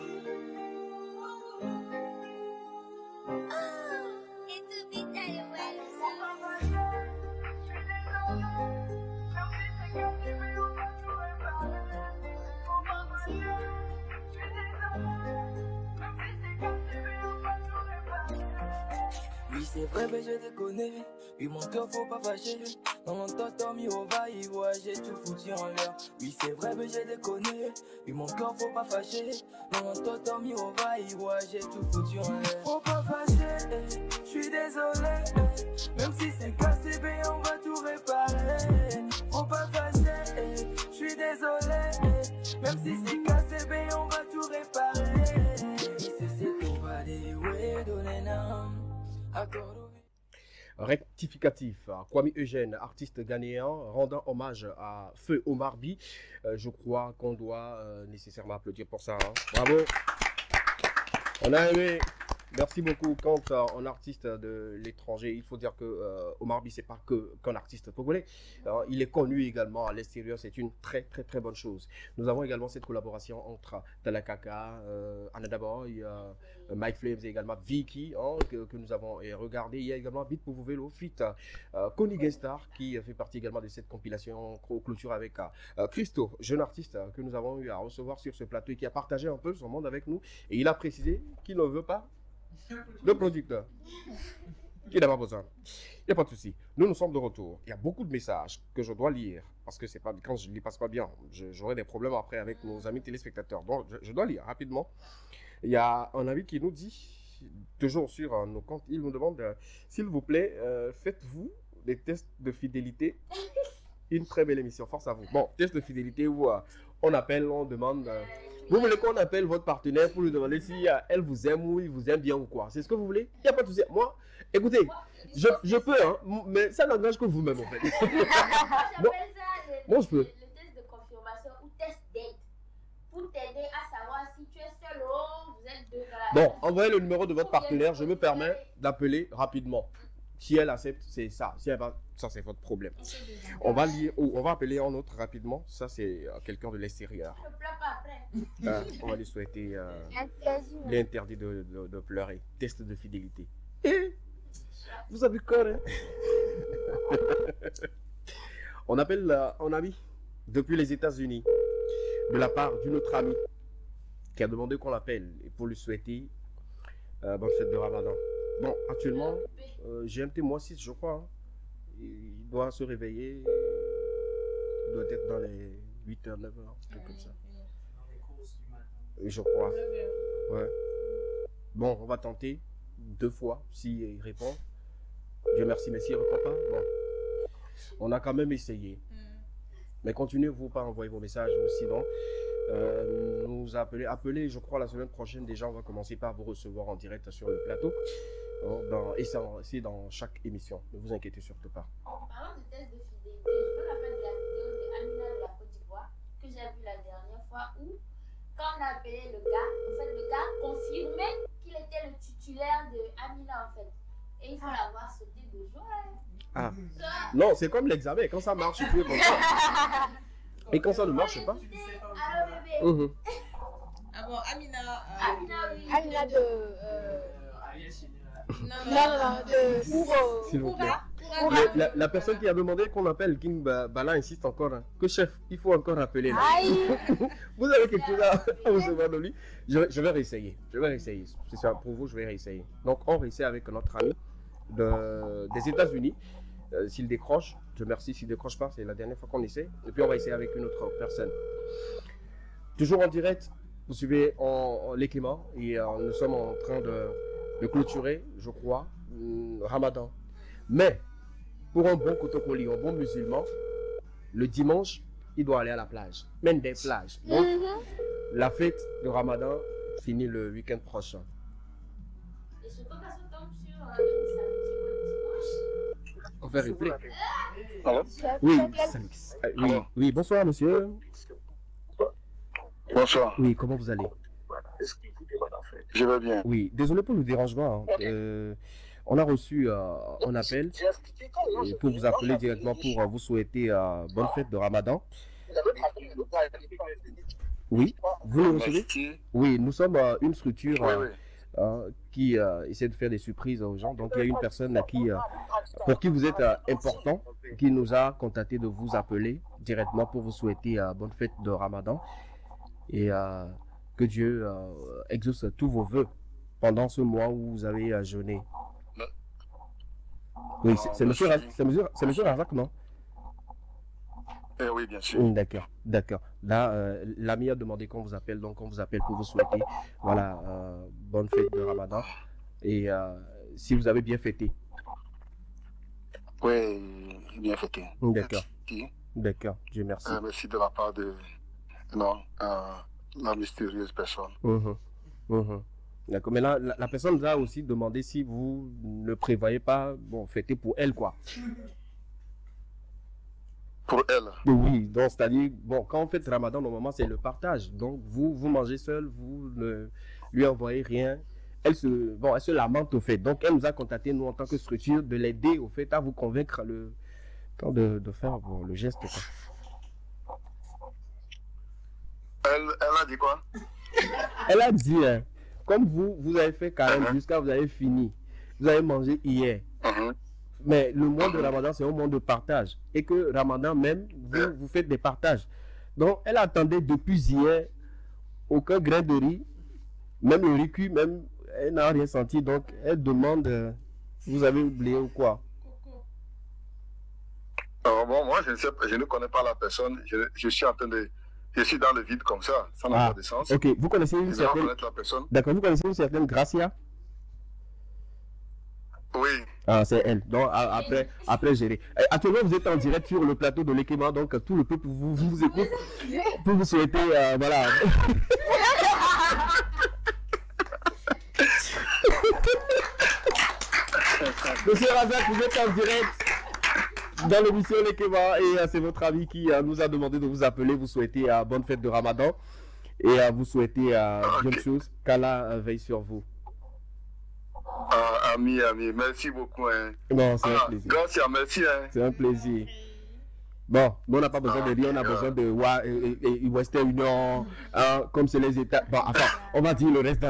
Speaker 7: Oui, c'est vrai, mais je te connais. Oui, mon cœur, faut pas fâcher. Dans mon temps, mi on va y voir, j'ai tout foutu en l'air. Oui, c'est vrai, mais je te connais. Oui, mon cœur, faut pas fâcher. Dans mon temps, mi on va y voir, j'ai tout foutu en l'air. Faut pas fâcher, je suis désolé. Même si c'est cassé, ben on va tout réparer. Faut pas fâcher, je suis désolé. Même si c'est cassé, ben on va tout réparer. Si c'est tout pas des ouais, donner un accord.
Speaker 1: Rectificatif, Kwame Eugène, artiste ghanéen, rendant hommage à Feu Omar By. Je crois qu'on doit nécessairement applaudir pour ça. Hein. Bravo. On a aimé. Merci beaucoup. Quand un artiste de l'étranger, il faut dire que Omar By, c'est pas qu'un artiste togolais. Il est connu également à l'extérieur. C'est une très bonne chose. Nous avons également cette collaboration entre Talakaka, Anada Boy, Mike Flames et également Vicky, hein, que nous avons regardé. Il y a également Beat pour Vélo, Fit, Connie Genstar qui fait partie également de cette compilation clôture avec Christo, jeune artiste que nous avons eu à recevoir sur ce plateau et qui a partagé un peu son monde avec nous. Et il a précisé qu'il ne veut pas de producteur. Qui n'a pas besoin. Il n'y a pas de souci. Nous sommes de retour. Il y a beaucoup de messages que je dois lire parce que c'est pas quand je ne les passe pas bien, j'aurai des problèmes après avec nos amis téléspectateurs. Donc je dois lire rapidement. Il y a un ami qui nous dit, toujours sur nos comptes, il nous demande, s'il vous plaît, faites-vous des tests de fidélité. Une très belle émission, force à vous. Bon, test de fidélité où on appelle, on demande... vous voulez qu'on appelle votre partenaire pour lui demander si elle vous aime ou il vous aime bien ou quoi? C'est ce que vous voulez? Il n'y a pas de souci. Moi, écoutez, je peux, hein, mais ça n'engage que vous-même en fait. Moi, je peux. Le
Speaker 5: test de confirmation ou test date pour t'aider à savoir si tu es seul ou vous êtes deux dans la...
Speaker 1: Bon, envoyez le numéro de votre partenaire. Je me permets d'appeler rapidement. Si elle accepte, c'est ça. Si elle va, ça c'est votre problème. On va lire, on va appeler un autre rapidement. Ça c'est quelqu'un de l'extérieur. On va lui souhaiter l'interdit de pleurer. Test de fidélité. Et vous avez quoi, hein? On appelle un ami depuis les États-Unis de la part d'une autre amie qui a demandé qu'on l'appelle et pour lui souhaiter bonne fête de Ramadan. Bon, actuellement, GMT mois 6, je crois. Hein. Il doit se réveiller. Il doit être dans les 8h, 9h, quelque comme ça. Et je crois. Ouais. Bon, on va tenter 2 fois s'il répond. Dieu merci, mais s'il ne répond pas, bon. On a quand même essayé. Mais continuez-vous pas à envoyer vos messages, sinon nous appelez, je crois, la semaine prochaine. Déjà, on va commencer par vous recevoir en direct sur le plateau. Et c'est dans chaque émission. Ne vous inquiétez surtout pas.
Speaker 5: Parlant de test de fidélité, je me rappelle de la vidéo de Amina de la Côte d'Ivoire que j'ai vue la dernière fois où, quand on a appelé le gars, en fait, le gars confirmait qu'il était le titulaire de Amina, en fait. Et il faut l'avoir sauté de joie.
Speaker 1: Ah. Non, c'est comme l'examen. Quand ça marche, tu es content. Et quand ça ne marche pas.
Speaker 5: Allô, bébé.
Speaker 4: Ah bon, Amina.
Speaker 5: Oui.
Speaker 2: Amina de.
Speaker 1: S'il vous plaît. La personne qui a demandé qu'on appelle King Bala insiste encore. Hein, que chef, il faut encore appeler. Là. Vous avez quelque chose à recevoir de lui. Je vais réessayer. C'est ça, pour vous, je vais réessayer. Donc, on réessaye avec notre ami des États-Unis. S'il décroche, Dieu merci, s'il ne décroche pas, c'est la dernière fois qu'on essaie. Et puis on va essayer avec une autre personne. Toujours en direct, vous suivez les Cléments et nous sommes en train de clôturer, je crois, Ramadan. Mais pour un bon Kotokoli, un bon musulman, le dimanche, il doit aller à la plage, même des plages. Donc, la fête de Ramadan finit le week-end prochain.
Speaker 5: Et surtout quand ça tombe sur le samedi ou le dimanche.
Speaker 1: On fait replay.
Speaker 6: Allô?
Speaker 1: Oui, bonsoir monsieur.
Speaker 6: Bonsoir.
Speaker 1: Oui, comment vous allez?
Speaker 6: Je vais bien.
Speaker 1: Oui, désolé pour le dérangement. Hein. On a reçu un appel pour vous appeler directement pour vous souhaiter bonne fête de Ramadan. Oui, vous le recevez? Oui, nous sommes une structure qui essaie de faire des surprises aux gens. Donc il y a une personne pour qui vous êtes important, qui nous a contacté de vous appeler directement pour vous souhaiter bonne fête de Ramadan. Et que Dieu exauce tous vos vœux pendant ce mois où vous avez jeûné. Oui, c'est monsieur Razak, non?
Speaker 6: Oui, bien sûr.
Speaker 1: D'accord. Là, l'ami a demandé qu'on vous appelle, donc on vous appelle pour vous souhaiter, voilà, bonne fête de Ramadan. Et si vous avez bien fêté.
Speaker 6: Oui, bien fêté.
Speaker 1: D'accord, Dieu merci.
Speaker 6: Merci de la part de la mystérieuse personne.
Speaker 1: D'accord, mais là, la personne nous a aussi demandé si vous ne prévoyez pas, fêter pour elle, quoi.
Speaker 6: Pour elle?
Speaker 1: Oui, donc c'est-à-dire, quand on fait Ramadan, normalement, c'est le partage. Donc, vous mangez seul, vous ne lui envoyez rien. Elle se lamente au fait. Donc, elle nous a contacté, nous, en tant que structure, de l'aider, au fait, à vous convaincre de faire le geste, quoi.
Speaker 6: Elle a dit quoi?
Speaker 1: Elle a dit, hein, comme vous avez fait carême jusqu'à vous avez fini, vous avez mangé hier. Mais le mois de Ramadan, c'est un mois de partage. Et que Ramadan même, vous faites des partages. Donc, elle attendait depuis hier aucun grain de riz, même le riz cuit, même, elle n'a rien senti. Donc, elle demande, vous avez oublié ou quoi?
Speaker 6: Moi, je ne sais pas, je ne connais pas la personne. Je suis dans le vide comme ça n'a pas de sens.
Speaker 1: Ok, vous connaissez une certaine...
Speaker 6: la personne.
Speaker 1: D'accord, vous connaissez une certaine Gracia?
Speaker 6: Oui.
Speaker 1: Ah, c'est elle. Donc, après gérer. Actuellement, vous êtes en direct sur le plateau de l'Ekema, donc tout le peuple vous écoute pour vous souhaiter, voilà. Monsieur Razak, vous êtes en direct dans l'émission l'Ekema et c'est votre ami qui nous a demandé de vous appeler, vous souhaiter bonne fête de Ramadan et vous souhaiter bonne chose, qu'Allah veille sur vous.
Speaker 6: Ami, merci beaucoup. Hein.
Speaker 1: Non, c'est un plaisir.
Speaker 6: Gracias, merci. Hein.
Speaker 1: C'est un plaisir. Bon, on n'a pas besoin de rien, on a besoin de Western Union, comme c'est les États. Bon, enfin, on va dire le reste.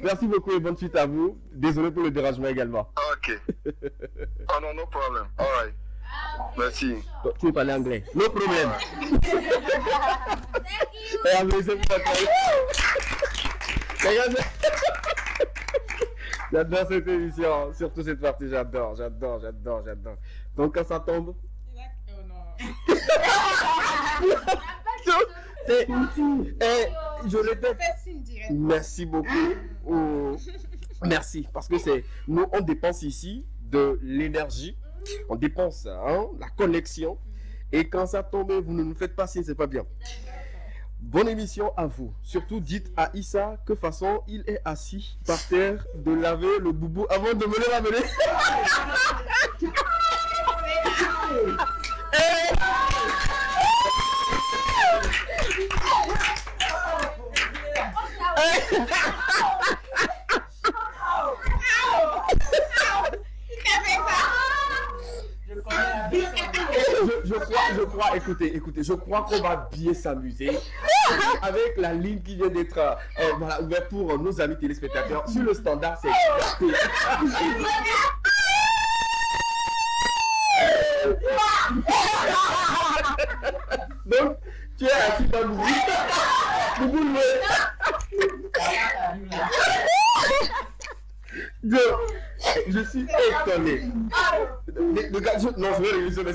Speaker 1: Merci beaucoup et bonne suite à vous. Désolé pour le dérangement également.
Speaker 6: Ok. Oh non, no problem. All right. Merci.
Speaker 1: Tu veux parler anglais? No problem. Et J'adore cette émission, surtout cette partie, j'adore. Donc quand ça tombe... Je le fais. Merci beaucoup. Merci, parce que c'est nous, on dépense ici de l'énergie, on dépense la connexion, et quand ça tombe, vous ne nous faites pas signe, c'est pas bien. Bonne émission à vous. Surtout dites à Issa que façon il est assis par terre de laver le boubou avant de me le ramener. Je crois, écoutez, je crois qu'on va bien s'amuser avec la ligne qui vient d'être ouverte pour nos amis téléspectateurs. Sur le standard, c'est donc, tu es assis dans le boubou. Je suis étonné. Non, je vais réviser mes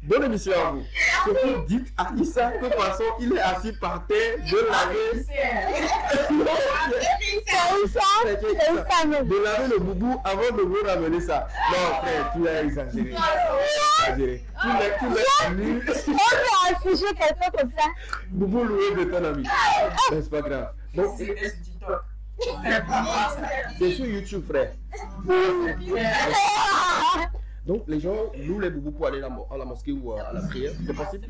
Speaker 1: Bonne émission à vous. Surtout, dites à Issa que de toute façon, il est assis par terre de laver. De laver le boubou avant de vous ramener ça. Non, frère, tu as exagéré. Tu l'as nul.
Speaker 2: On peut afficher quelqu'un comme ça.
Speaker 1: Boubou loué de ton ami. Mais c'est pas grave. Donc, c'est sur YouTube, frère. Donc, les gens louent les boubous pour aller à la mosquée ou à la prière. C'est possible?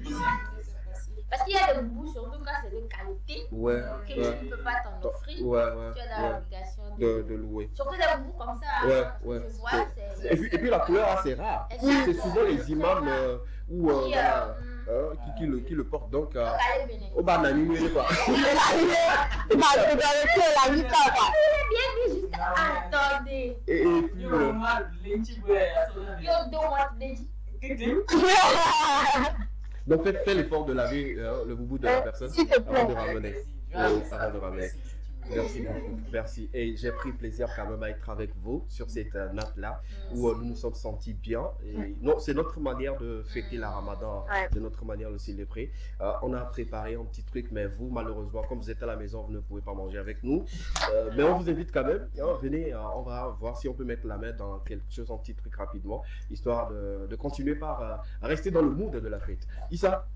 Speaker 5: Parce qu'il y a des boubous, surtout quand c'est de qualité, que tu ne peux pas t'en offrir. Tu as l'obligation
Speaker 1: de louer.
Speaker 5: Surtout des boubous comme ça. Tu vois,
Speaker 1: et puis la couleur, c'est rare. C'est souvent les imams qui le portent. Donc, au banani, quoi.
Speaker 5: Attendez.
Speaker 1: Et puis, donc faites l'effort de laver le boubou de la personne avant de ramener. Merci beaucoup, merci. Et j'ai pris plaisir quand même à être avec vous sur cette note-là, où nous nous sommes sentis bien. Et non, c'est notre manière de fêter la Ramadan, de notre manière de le célébrer. On a préparé un petit truc, mais vous, malheureusement, comme vous êtes à la maison, vous ne pouvez pas manger avec nous. Mais on vous invite quand même. Venez, on va voir si on peut mettre la main dans quelque chose, un petit truc rapidement, histoire de continuer par rester dans le mood de la fête. Issa,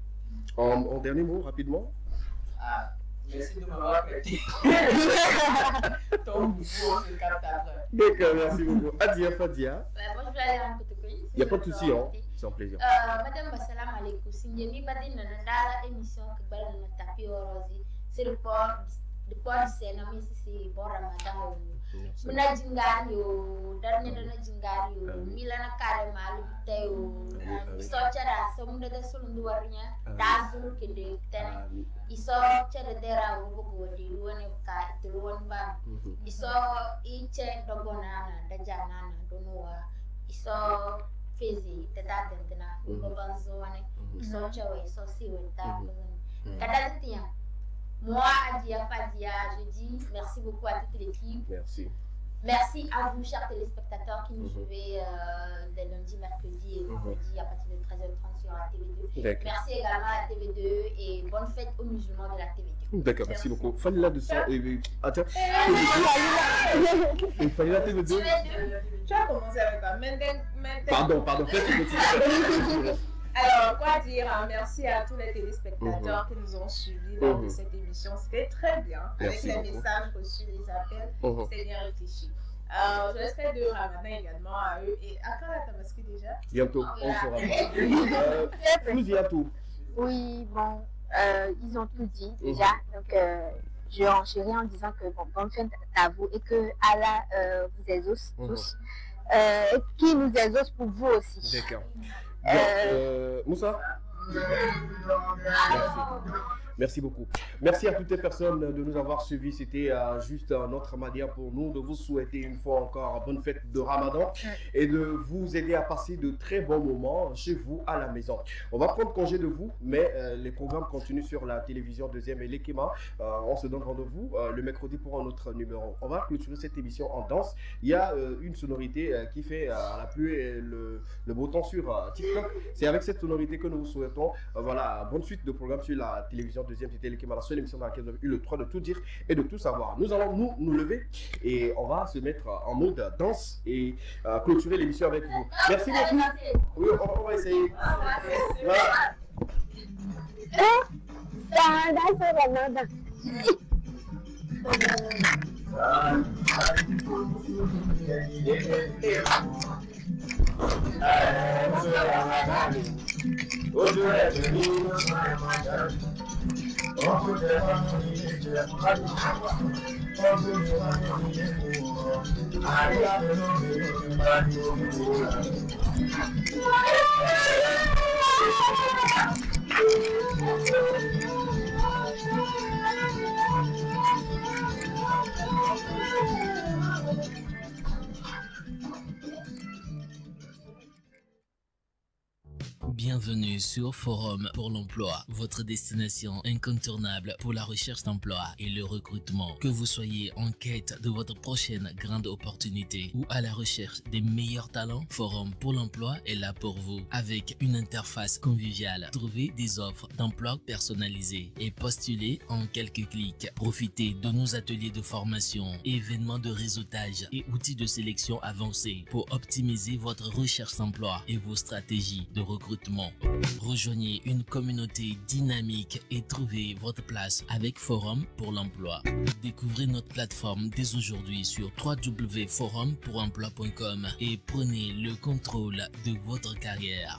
Speaker 1: en dernier mot, rapidement.
Speaker 3: Merci de m'avoir prêté. Ton boubou, on se capte après.
Speaker 1: D'accord, merci beaucoup. Adia, Fadia.
Speaker 5: Moi, je vais aller en Côte-Coï.
Speaker 1: Il n'y a pas de souci, hein. C'est un plaisir.
Speaker 5: Madame, salam alaikum. Si je n'ai pas dit dans l'émission que je vais taper au rosé, c'est le port du Sénat, mais c'est bon Ramadan. Muna jingari yo, darne dana jingari yo, milana kare malu teo. Iso cara semua dah sulung duarnya, dazul kende tene. Iso cara dera ugo di luar ni ka di luar bang. Iso ice dogonana, dajanana, donua. Iso fizi, tetap dentena, ugo banzuane. Iso cawe, iso siwe tak. Kadang tiang. Moi, Adia Fadia, je dis merci beaucoup à toute l'équipe.
Speaker 1: Merci.
Speaker 5: Merci à vous, chers téléspectateurs, qui nous suivez les lundis, mercredis et vendredis à partir de 13h30 sur la TV2. Merci également à la TV2 et bonne fête aux musulmans de la TV2.
Speaker 1: D'accord, merci beaucoup. Fanny de ça. Attends. Fanny la TV2.
Speaker 4: Tu as commencé avec ça.
Speaker 1: Pardon, faites.
Speaker 4: Alors, quoi dire? Merci à tous les téléspectateurs qui nous ont suivis lors de cette émission. C'était très bien.
Speaker 1: Merci
Speaker 4: avec les messages reçus, les appels, c'était bien réfléchi. Je laisse faire de Ramadan également à eux. Et à quand la Tabaski déjà?
Speaker 1: Bientôt, on sera. Nous y a tout.
Speaker 2: Oui, bon, ils ont tout dit déjà. Donc, je renchéris en disant que bonne fête à vous et que Allah vous exauce tous. Et qui nous exauce pour vous aussi.
Speaker 1: D'accord. Moussa, merci. Merci beaucoup. Merci à toutes les personnes de nous avoir suivis. C'était juste notre manière pour nous de vous souhaiter une fois encore bonne fête de Ramadan et de vous aider à passer de très bons moments chez vous à la maison. On va prendre congé de vous, mais les programmes continuent sur la télévision 2e et l'Ekema. On se donne rendez-vous le mercredi pour un autre numéro. On va clôturer cette émission en danse. Il y a une sonorité qui fait la pluie et le beau temps sur TikTok. C'est avec cette sonorité que nous vous souhaitons voilà, bonne suite de programmes sur la télévision 2e. C'était l'Ekema, la seule émission dans laquelle vous avez eu le droit de tout dire et de tout savoir. Nous allons nous lever et on va se mettre en mode danse et clôturer l'émission avec vous. Merci beaucoup. Oui, on va essayer. Voilà.
Speaker 11: Bienvenue sur Forum pour l'emploi, votre destination incontournable pour la recherche d'emploi et le recrutement. Que vous soyez en quête de votre prochaine grande opportunité ou à la recherche des meilleurs talents, Forum pour l'emploi est là pour vous. Avec une interface conviviale, trouvez des offres d'emploi personnalisées et postulez en quelques clics. Profitez de nos ateliers de formation, événements de réseautage et outils de sélection avancés pour optimiser votre recherche d'emploi et vos stratégies de recrutement. Rejoignez une communauté dynamique et trouvez votre place avec Forum pour l'emploi. Découvrez notre plateforme dès aujourd'hui sur www.forumpouremploi.com et prenez le contrôle de votre carrière.